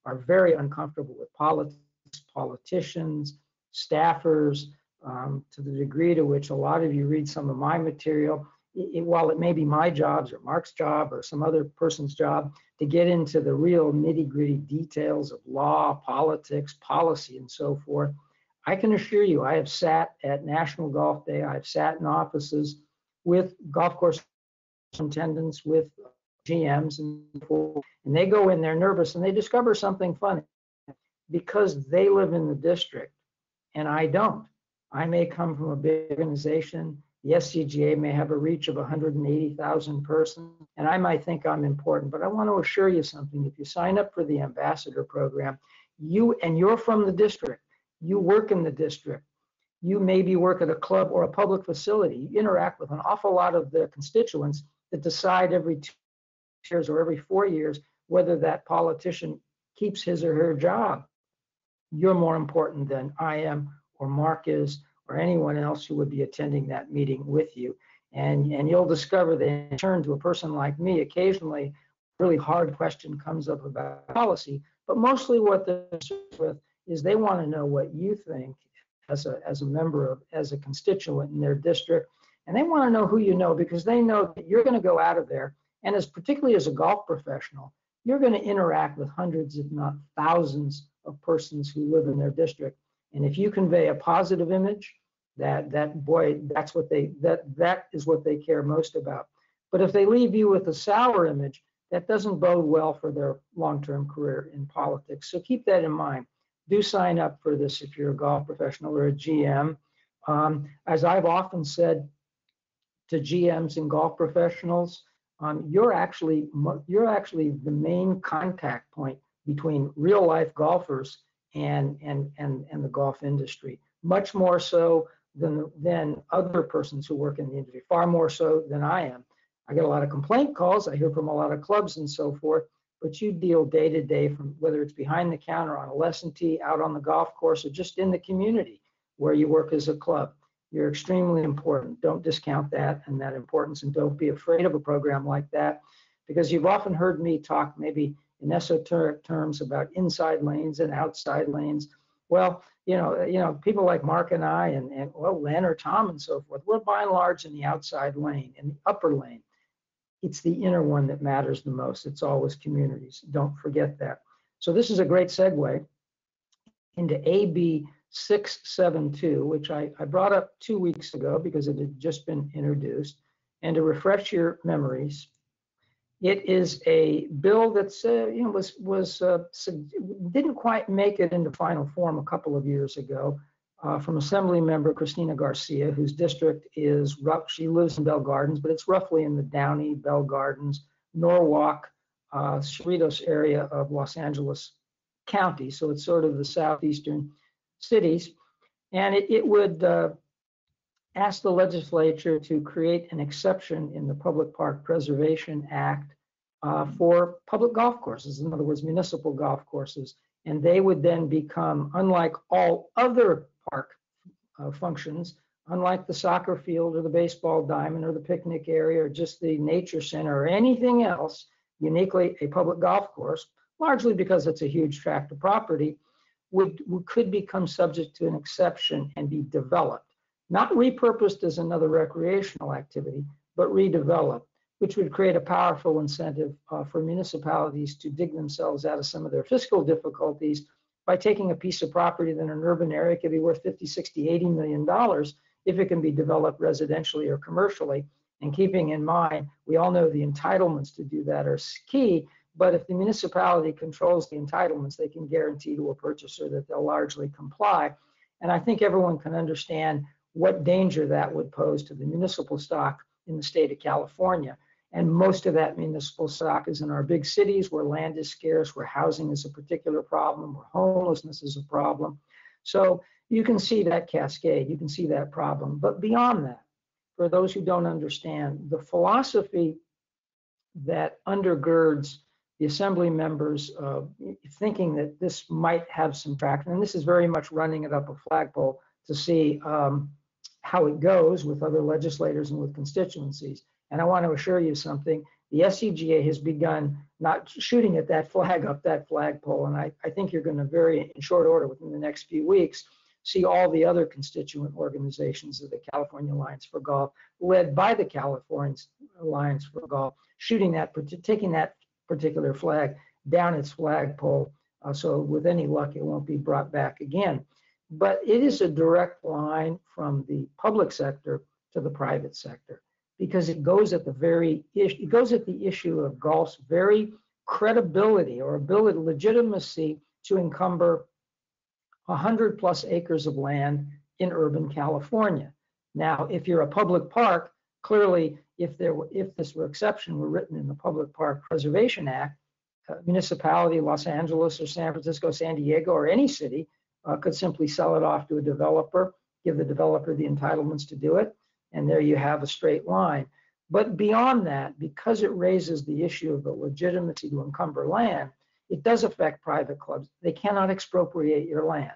are very uncomfortable with politics, politicians, staffers, to the degree to which a lot of you read some of my material. While it may be my jobs or Mark's job or some other person's job to get into the real nitty-gritty details of law, politics, policy, and so forth, I can assure you, I have sat at National Golf Day, I've sat in offices with golf course superintendents, with GMs, and they go in there nervous and they discover something funny because they live in the district and I don't. I may come from a big organization. The SCGA may have a reach of 180,000 persons, and I might think I'm important, but I want to assure you something. If you sign up for the ambassador program, you're from the district, you work in the district, you maybe work at a club or a public facility, you interact with an awful lot of the constituents that decide every 2 years or every 4 years whether that politician keeps his or her job. You're more important than I am or Mark is, or anyone else who would be attending that meeting with you. And you'll discover that in turn to a person like me, occasionally a really hard question comes up about policy, but mostly what they're concerned with is they want to know what you think as a member of, as a constituent in their district. And they want to know who you know, because they know that you're going to go out of there, and particularly as a golf professional, you're going to interact with hundreds, if not thousands, of persons who live in their district. And if you convey a positive image, that is what they care most about. But if they leave you with a sour image, that doesn't bode well for their long-term career in politics. So keep that in mind. Do sign up for this if you're a golf professional or a GM. As I've often said to GMs and golf professionals, you're actually the main contact point between real life golfers and the golf industry, much more so than other persons who work in the industry, far more so than I am. I get a lot of complaint calls, I hear from a lot of clubs and so forth, but you deal day to day, from whether it's behind the counter, on a lesson tee, out on the golf course, or just in the community where you work as a club. You're extremely important. Don't discount that and that importance, and don't be afraid of a program like that, because you've often heard me talk maybe in esoteric terms about inside lanes and outside lanes. Well, people like Mark and I and Len or Tom and so forth, we're by and large in the outside lane, in the upper lane. It's the inner one that matters the most. It's always communities. Don't forget that. So this is a great segue into AB 672, which I brought up 2 weeks ago because it had just been introduced. And to refresh your memories, it is a bill that's didn't quite make it into final form a couple of years ago, from Assembly Member Christina Garcia, whose district is she lives in Bell Gardens, but it's roughly in the Downey, Bell Gardens, Norwalk, Cerritos area of Los Angeles County. So it's sort of the southeastern cities. And it would ask the legislature to create an exception in the Public Park Preservation Act for public golf courses, in other words, municipal golf courses. And they would then become, unlike all other park functions, unlike the soccer field or the baseball diamond or the picnic area or just the nature center or anything else, uniquely a public golf course, largely because it's a huge tract of property, could become subject to an exception and be developed. Not repurposed as another recreational activity, but redeveloped, which would create a powerful incentive for municipalities to dig themselves out of some of their fiscal difficulties by taking a piece of property that in an urban area could be worth 50, 60, 80 million dollars if it can be developed residentially or commercially. And keeping in mind, we all know the entitlements to do that are key, but if the municipality controls the entitlements, they can guarantee to a purchaser that they'll largely comply. And I think everyone can understand what danger that would pose to the municipal stock in the state of California. And most of that municipal stock is in our big cities where land is scarce, where housing is a particular problem, where homelessness is a problem. So you can see that cascade, you can see that problem. But beyond that, for those who don't understand, the philosophy that undergirds the assembly members thinking that this might have some traction, and this is very much running it up a flagpole to see how it goes with other legislators and with constituencies. And I want to assure you something, the SCGA has begun not shooting at that flag up that flagpole, and I think you're going to very, in short order, within the next few weeks, see all the other constituent organizations of the California Alliance for Golf, led by the California Alliance for Golf, shooting that, taking that particular flag down its flagpole, so with any luck, it won't be brought back again. But it is a direct line from the public sector to the private sector, because it goes at the issue of golf's very credibility or ability, legitimacy to encumber 100 plus acres of land in urban California. Now, if you're a public park, clearly, if this exception were written in the Public Park Preservation Act, municipality, Los Angeles or San Francisco, San Diego, or any city could simply sell it off to a developer, give the developer the entitlements to do it, and there you have a straight line. But beyond that, because it raises the issue of the legitimacy to encumber land, it does affect private clubs. They cannot expropriate your land.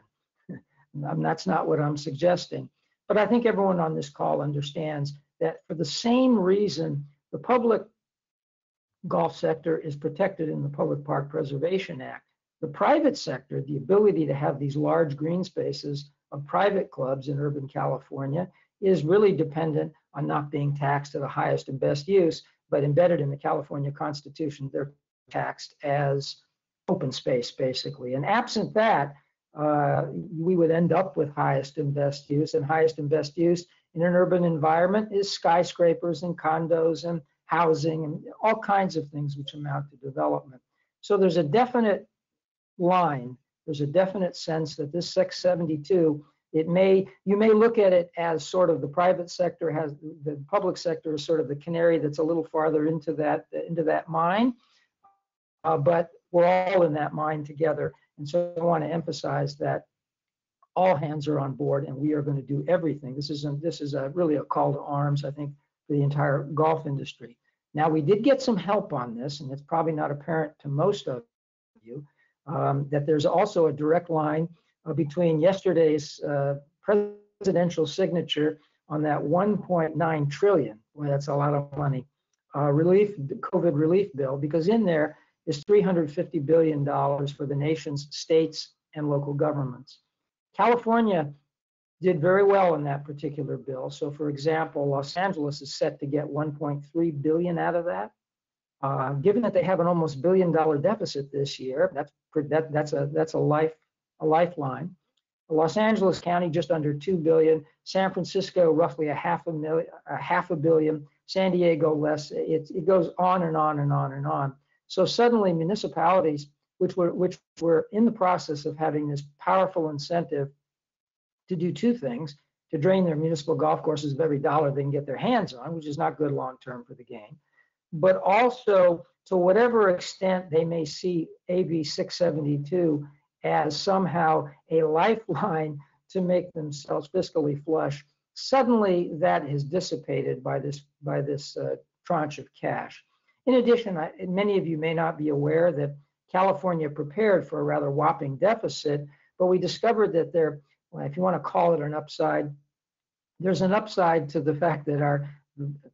That's not what I'm suggesting. But I think everyone on this call understands that for the same reason, the public golf sector is protected in the Public Park Preservation Act. The private sector, the ability to have these large green spaces of private clubs in urban California, is really dependent on not being taxed to the highest and best use, but embedded in the California Constitution, they're taxed as open space, basically. And absent that, we would end up with highest and best use, and highest and best use in an urban environment is skyscrapers and condos and housing and all kinds of things which amount to development. So there's a definite line, there's a definite sense that this 672, you may look at it as sort of the private sector has, the public sector is sort of the canary that's a little farther into that mine, but we're all in that mine together. And so I want to emphasize that all hands are on board and we are going to do everything. This is really a call to arms, I think, for the entire golf industry. Now, we did get some help on this, and it's probably not apparent to most of you, that there's also a direct line between yesterday's presidential signature on that 1.9 trillion, well, that's a lot of money, COVID relief bill, because in there is $350 billion for the nation's states and local governments. California did very well in that particular bill. So for example, Los Angeles is set to get 1.3 billion out of that. Given that they have an almost $1 billion deficit this year, that's a lifeline. Los Angeles County just under 2 billion, San Francisco roughly a half a billion, San Diego less. It goes on and on and on and on. So suddenly municipalities, which were in the process of having this powerful incentive to do two things, to drain their municipal golf courses of every dollar they can get their hands on, which is not good long-term for the game, but also to whatever extent they may see AB 672 as somehow a lifeline to make themselves fiscally flush, suddenly that is dissipated by this tranche of cash. In addition, many of you may not be aware that California prepared for a rather whopping deficit, but we discovered that well, if you want to call it an upside, there's an upside to the fact that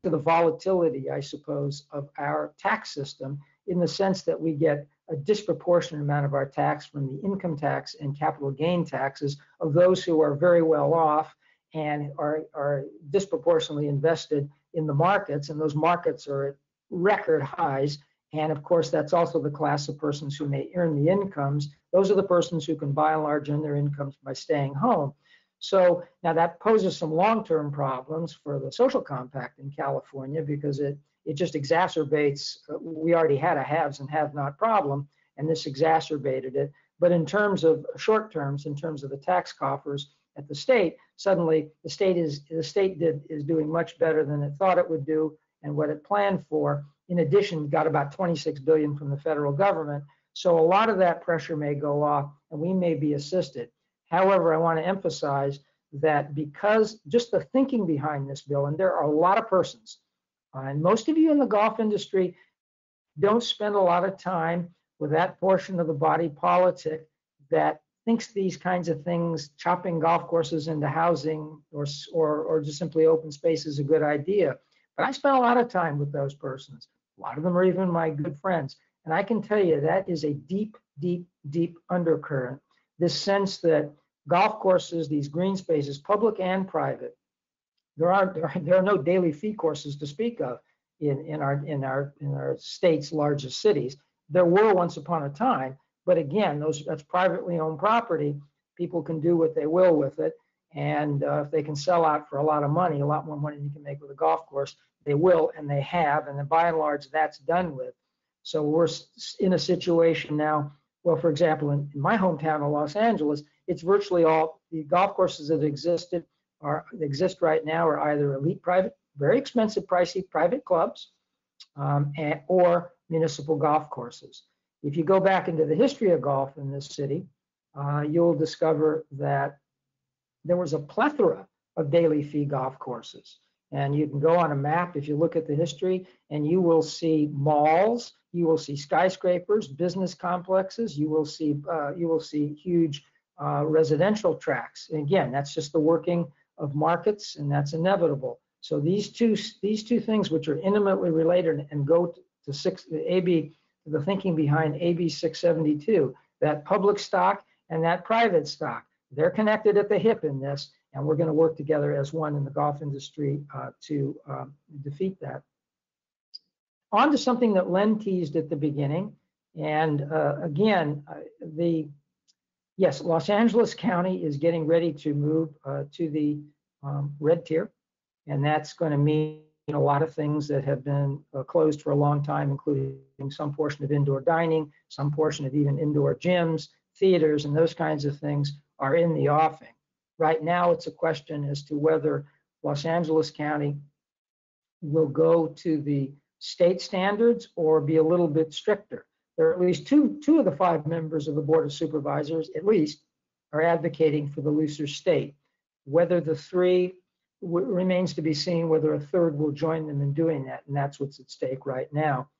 to the volatility, I suppose, of our tax system, in the sense that we get a disproportionate amount of our tax from the income tax and capital gain taxes of those who are very well off and are disproportionately invested in the markets, and those markets are at record highs. And of course, that's also the class of persons who may earn the incomes. Those are the persons who can by and large earn their incomes by staying home. So now that poses some long-term problems for the social compact in California, because it just exacerbates, we already had a haves and have-not problem, and this exacerbated it. But in terms of short terms, in terms of the tax coffers at the state, suddenly the state is doing much better than it thought it would do and what it planned for. In addition, got about 26 billion from the federal government. So a lot of that pressure may go off and we may be assisted. However, I want to emphasize that because just the thinking behind this bill, and there are a lot of persons, and most of you in the golf industry don't spend a lot of time with that portion of the body politic that thinks these kinds of things, chopping golf courses into housing or just simply open space, is a good idea. But I spent a lot of time with those persons. A lot of them are even my good friends. And I can tell you that is a deep, deep, deep undercurrent. This sense that golf courses, these green spaces, public and private, there are no daily fee courses to speak of in our state's largest cities. There were once upon a time, but again, that's privately owned property. People can do what they will with it, and if they can sell out for a lot of money, a lot more money than you can make with a golf course, they will, and they have, and then by and large, that's done with. So we're in a situation now. Well, for example, in my hometown of Los Angeles, it's virtually all the golf courses that exist right now are either elite private, very expensive, pricey private clubs, or municipal golf courses. If you go back into the history of golf in this city, you'll discover that there was a plethora of daily fee golf courses. And you can go on a map if you look at the history, and you will see malls, you will see skyscrapers, business complexes, you will see huge residential tracts. And again, that's just the working of markets, and that's inevitable. So these two things, which are intimately related and go to the thinking behind AB 672, that public stock and that private stock, they're connected at the hip in this. And we're going to work together as one in the golf industry to defeat that. On to something that Len teased at the beginning. And again, yes, Los Angeles County is getting ready to move to the red tier. And that's going to mean a lot of things that have been closed for a long time, including some portion of indoor dining, some portion of even indoor gyms, theaters, and those kinds of things are in the offing. Right now, it's a question as to whether Los Angeles County will go to the state standards or be a little bit stricter. There are at least two of the 5 members of the Board of Supervisors, at least, are advocating for the looser state. Whether the 3 remains to be seen, whether a 3rd will join them in doing that, and that's what's at stake right now.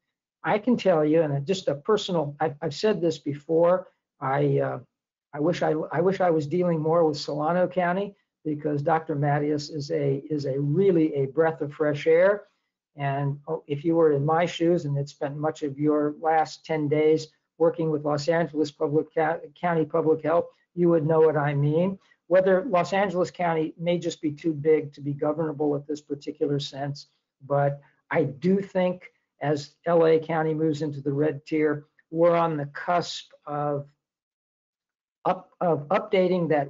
I can tell you, and just a personal, I've said this before, I wish I was dealing more with Solano County, because Dr. Mattias is really a breath of fresh air. And if you were in my shoes and had spent much of your last 10 days working with Los Angeles County Public Health, you would know what I mean. Whether Los Angeles County may just be too big to be governable at this particular sense, but I do think as LA County moves into the red tier, we're on the cusp of updating that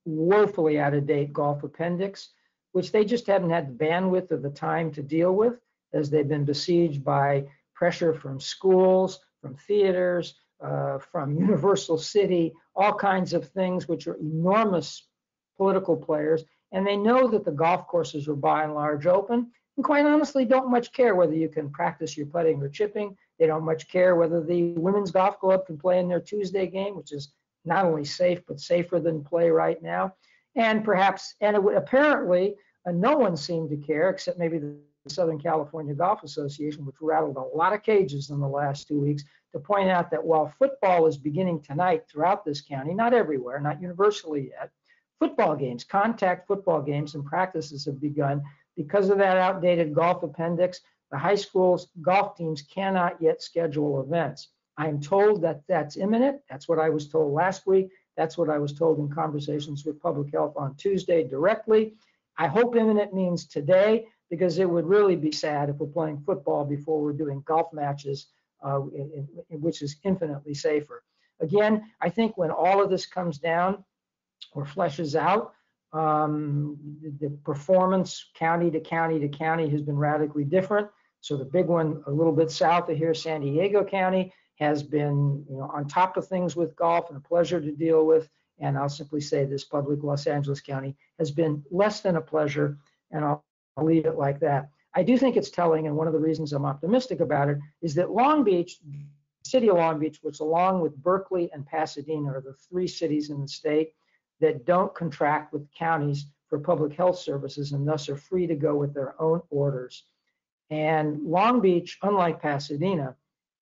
woefully out-of-date golf appendix, which they just haven't had the bandwidth or the time to deal with, as they've been besieged by pressure from schools, from theaters, from Universal City, all kinds of things which are enormous political players. And they know that the golf courses are by and large open, and quite honestly don't much care whether you can practice your putting or chipping. They don't much care whether the women's golf club can play in their Tuesday game, which is not only safe, but safer than play right now. And perhaps, and it would apparently, no one seemed to care, except maybe the Southern California Golf Association, which rattled a lot of cages in the last 2 weeks, to point out that while football is beginning tonight throughout this county, not everywhere, not universally yet, football games, contact football games and practices have begun. Because of that outdated golf appendix, the high school's golf teams cannot yet schedule events. I'm told that that's imminent. That's what I was told last week. That's what I was told in conversations with Public Health on Tuesday directly. I hope imminent means today, because it would really be sad if we're playing football before we're doing golf matches, which is infinitely safer. Again, I think when all of this comes down or fleshes out, the performance county to county to county has been radically different. So the big one a little bit south of here, San Diego County, has been on top of things with golf and a pleasure to deal with. And I'll simply say this public, Los Angeles County, has been less than a pleasure, and I'll leave it like that. I do think it's telling, and one of the reasons I'm optimistic about it is that Long Beach, city of Long Beach, which along with Berkeley and Pasadena are the 3 cities in the state that don't contract with counties for public health services and thus are free to go with their own orders. And Long Beach, unlike Pasadena,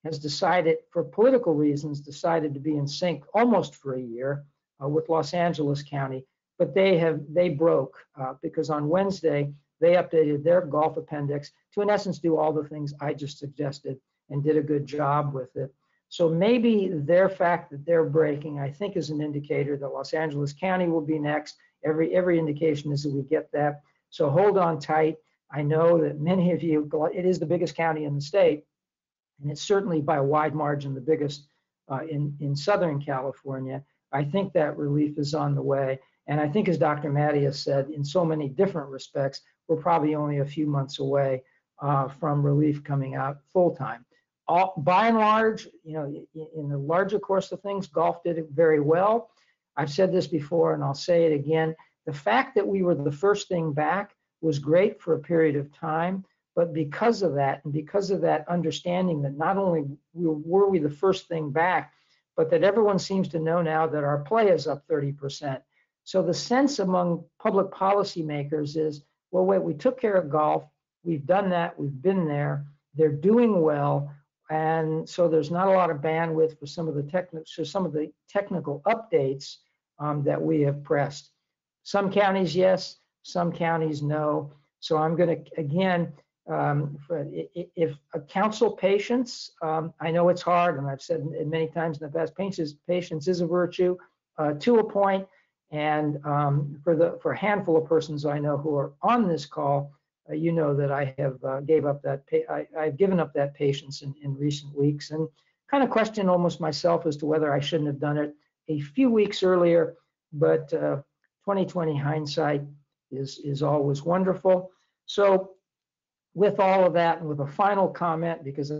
has decided, for political reasons, decided to be in sync almost for a year with Los Angeles County, but they broke because on Wednesday they updated their golf appendix to, in essence, do all the things I just suggested and did a good job with it. So maybe their fact that they're breaking, I think, is an indicator that Los Angeles County will be next. Every indication is that we get that. So hold on tight. I know that many of you, it is the biggest county in the state, and it's certainly by a wide margin the biggest in Southern California. I think that relief is on the way. And I think, as Dr. Matty has said, in so many different respects, we're probably only a few months away from relief coming out full time. By and large, in the larger course of things, golf did it very well. I've said this before and I'll say it again. The fact that we were the first thing back was great for a period of time, but because of that, and because of that understanding that not only were we the first thing back, but that everyone seems to know now that our play is up 30%. So the sense among public policymakers is, well, wait, we took care of golf. We've done that. We've been there. They're doing well. And so there's not a lot of bandwidth for some of the technical updates that we have pressed. Some counties, yes. Some counties, no. So I'm going to, again, if a counsel patience, I know it's hard, and I've said it many times in the past, patience is a virtue to a point. And for a handful of persons I know who are on this call, you know that I have I've given up that patience in recent weeks, and kind of question almost myself as to whether I shouldn't have done it a few weeks earlier. But 2020 hindsight is always wonderful. So with all of that, and with a final comment, because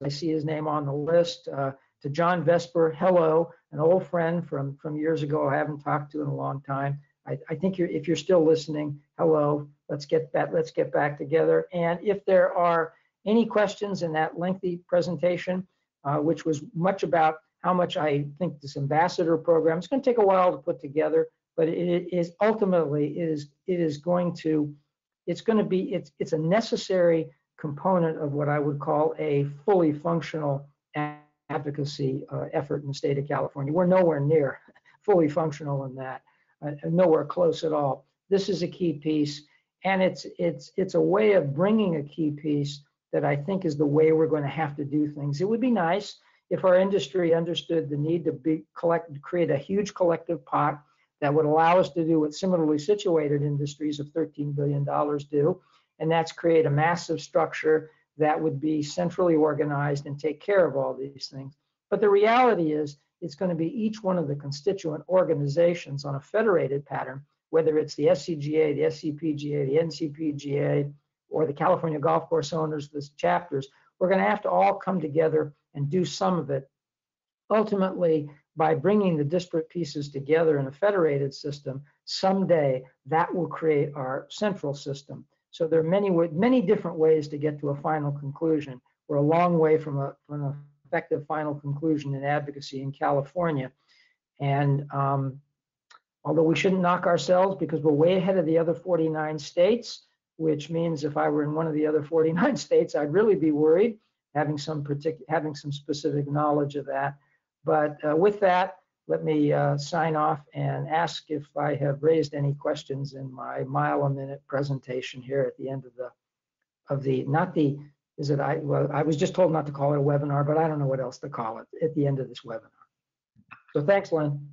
I see his name on the list, to John Vesper, hello, an old friend from years ago I haven't talked to in a long time. I think if you're still listening, hello, let's get back together. And if there are any questions in that lengthy presentation, which was much about how much I think this ambassador program, it's going to take a while to put together, but it's a necessary component of what I would call a fully functional advocacy effort in the state of California. We're nowhere near fully functional in that, nowhere close at all. This is a key piece, and it's a way of bringing a key piece that I think is the way we're going to have to do things. It would be nice if our industry understood the need to create a huge collective pot that would allow us to do what similarly situated industries of $13 billion do, and that's create a massive structure that would be centrally organized and take care of all these things. But the reality is it's going to be each one of the constituent organizations on a federated pattern, whether it's the SCGA, the SCPGA, the NCPGA, or the California Golf Course Owners, the chapters. We're going to have to all come together and do some of it. Ultimately, by bringing the disparate pieces together in a federated system, someday that will create our central system. So there are many different ways to get to a final conclusion. We're a long way from an effective final conclusion in advocacy in California. And although we shouldn't knock ourselves because we're way ahead of the other 49 states, which means if I were in one of the other 49 states, I'd really be worried, having some specific knowledge of that. But with that, let me sign off and ask if I have raised any questions in my mile-a-minute presentation here at the end of the not the, is it, well, I was just told not to call it a webinar, but I don't know what else to call it at the end of this webinar. So thanks, Lynn.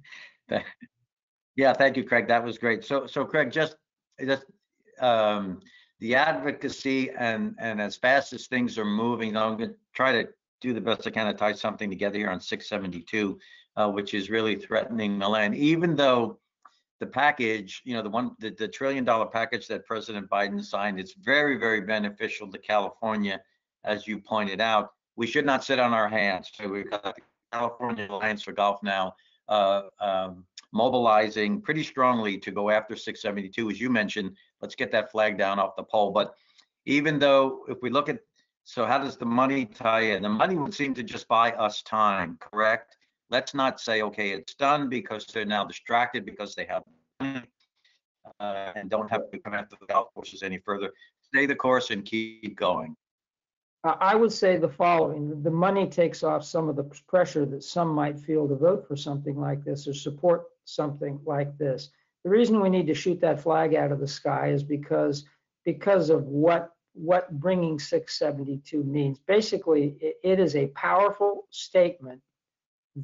Yeah, thank you, Craig. That was great. So Craig, just the advocacy and as fast as things are moving, I'm going to try to do the best I can to tie something together here on 672, which is really threatening the land. Even though the package, you know, the $1 trillion package that President Biden signed, it's very, very beneficial to California, as you pointed out. We should not sit on our hands. So we've got the California Alliance for Golf now mobilizing pretty strongly to go after 672, as you mentioned. Let's get that flag down off the pole. But even though, if we look at, so how does the money tie in? The money would seem to just buy us time, correct? Let's not say, okay, it's done, because they're now distracted because they have money and don't have to come after the golf courses any further. Stay the course and keep going. I would say the following: the money takes off some of the pressure that some might feel to vote for something like this or support something like this. The reason we need to shoot that flag out of the sky is because of what bringing 672 means. Basically, it is a powerful statement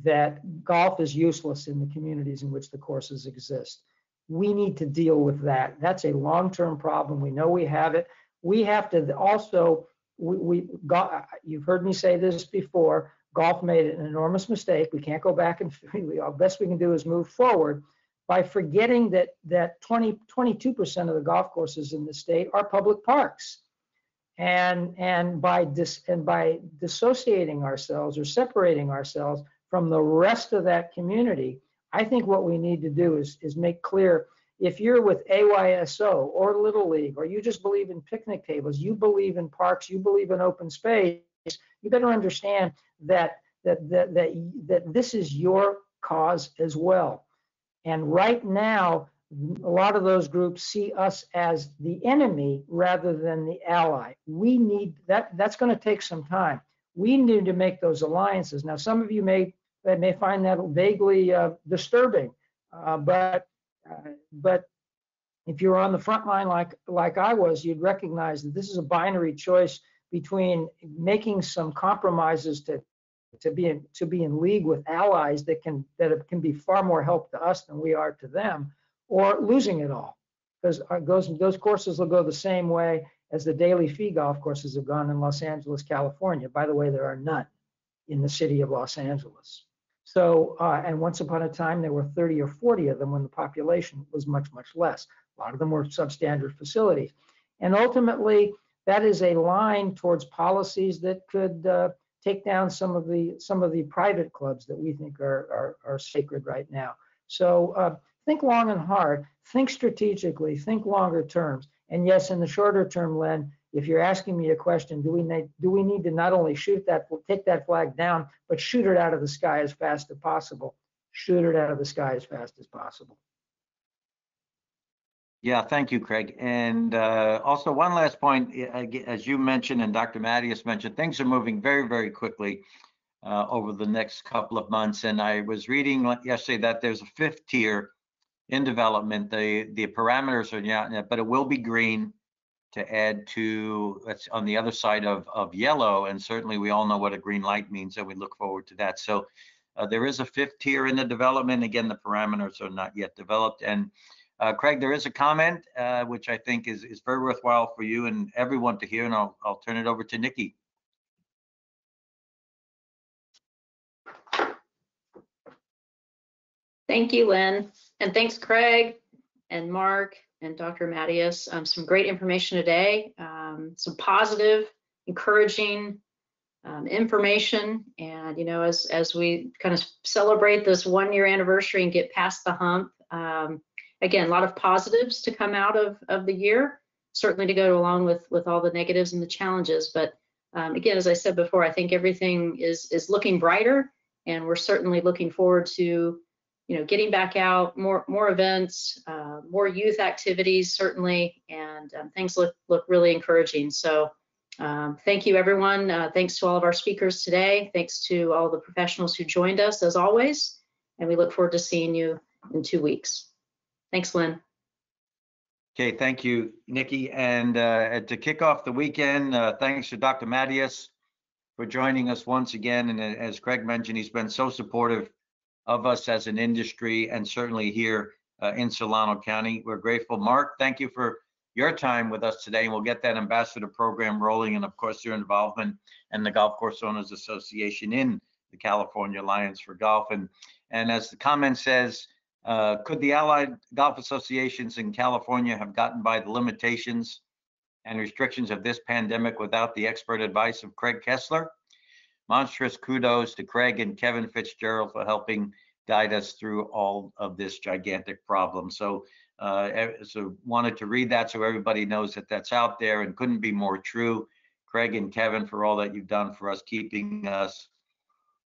that golf is useless in the communities in which the courses exist. We need to deal with that. That's a long-term problem. We know we have it. We have to also, you've heard me say this before, golf made an enormous mistake. We can't go back and the best we can do is move forward by forgetting that 22% of the golf courses in the state are public parks. And by dissociating ourselves or separating ourselves from the rest of that community, I think what we need to do is make clear, if you're with AYSO or Little League, or you just believe in picnic tables, you believe in parks, you believe in open space, you better understand that this is your cause as well. And right now, a lot of those groups see us as the enemy rather than the ally. We need that. That's going to take some time. We need to make those alliances. Now, some of you may find that vaguely disturbing, but if you're on the front line like I was, you'd recognize that this is a binary choice between making some compromises to be in league with allies that can be far more help to us than we are to them, or losing it all, because those courses will go the same way as the daily fee golf courses have gone in Los Angeles, California. By the way, there are none in the city of Los Angeles. So, and once upon a time, there were 30 or 40 of them when the population was much, much less. A lot of them were substandard facilities. And ultimately, that is a line towards policies that could take down some of the private clubs that we think are sacred right now. So think long and hard, think strategically, think longer terms. And yes, in the shorter term, Len, if you're asking me a question, do we need to not only take that flag down, but shoot it out of the sky as fast as possible? Shoot it out of the sky as fast as possible. Yeah, thank you, Craig. And also one last point, as you mentioned and Dr. Mattias mentioned, things are moving very, very quickly over the next couple of months. And I was reading yesterday that there's a fifth tier in development. The parameters are not, but it will be green to add to, that's on the other side of yellow. And certainly we all know what a green light means, and we look forward to that. So there is a fifth tier in the development. Again, the parameters are not yet developed. And Craig, there is a comment which I think is very worthwhile for you and everyone to hear, and I'll turn it over to Nikki. Thank you, Lynn. And thanks, Craig and Mark and Dr. Mattias. Some great information today, some positive, encouraging information. And, you know, as we kind of celebrate this 1-year anniversary and get past the hump, again, a lot of positives to come out of the year, certainly to go along with all the negatives and the challenges. But again, as I said before, I think everything is looking brighter, and we're certainly looking forward to, you know, getting back out, more events, more youth activities, certainly, and things look really encouraging. So thank you, everyone. Thanks to all of our speakers today. Thanks to all the professionals who joined us, as always. and we look forward to seeing you in 2 weeks. Thanks, Lynn. Okay, thank you, Nikki. And to kick off the weekend, thanks to Dr. Mattias for joining us once again. And as Craig mentioned, he's been so supportive of us as an industry and certainly here in Solano County. We're grateful. Mark, thank you for your time with us today. And we'll get that ambassador program rolling. And of course, your involvement and the Golf Course Owners Association in the California Alliance for Golf. And as the comment says, could the allied golf associations in California have gotten by the limitations and restrictions of this pandemic without the expert advice of Craig Kessler? Monstrous kudos to Craig and Kevin Fitzgerald for helping guide us through all of this gigantic problem. So wanted to read that so everybody knows that that's out there, and couldn't be more true. Craig and Kevin, for all that you've done for us, keeping us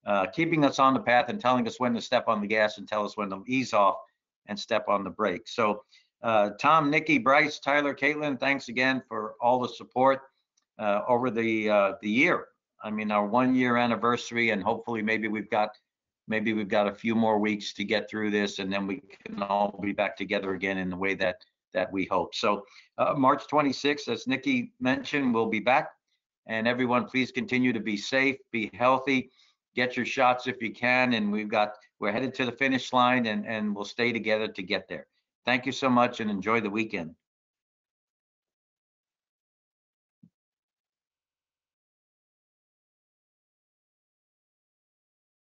on the path and telling us when to step on the gas and tell us when to ease off and step on the brake. So Tom, Nikki, Bryce, Tyler, Caitlin, thanks again for all the support over the year. I mean, our 1-year anniversary, and hopefully maybe we've got a few more weeks to get through this, and then we can all be back together again in the way that we hope. So March 26th, as Nikki mentioned, we'll be back. And everyone, please continue to be safe, be healthy, get your shots if you can. And we're headed to the finish line, and we'll stay together to get there. Thank you so much, and enjoy the weekend.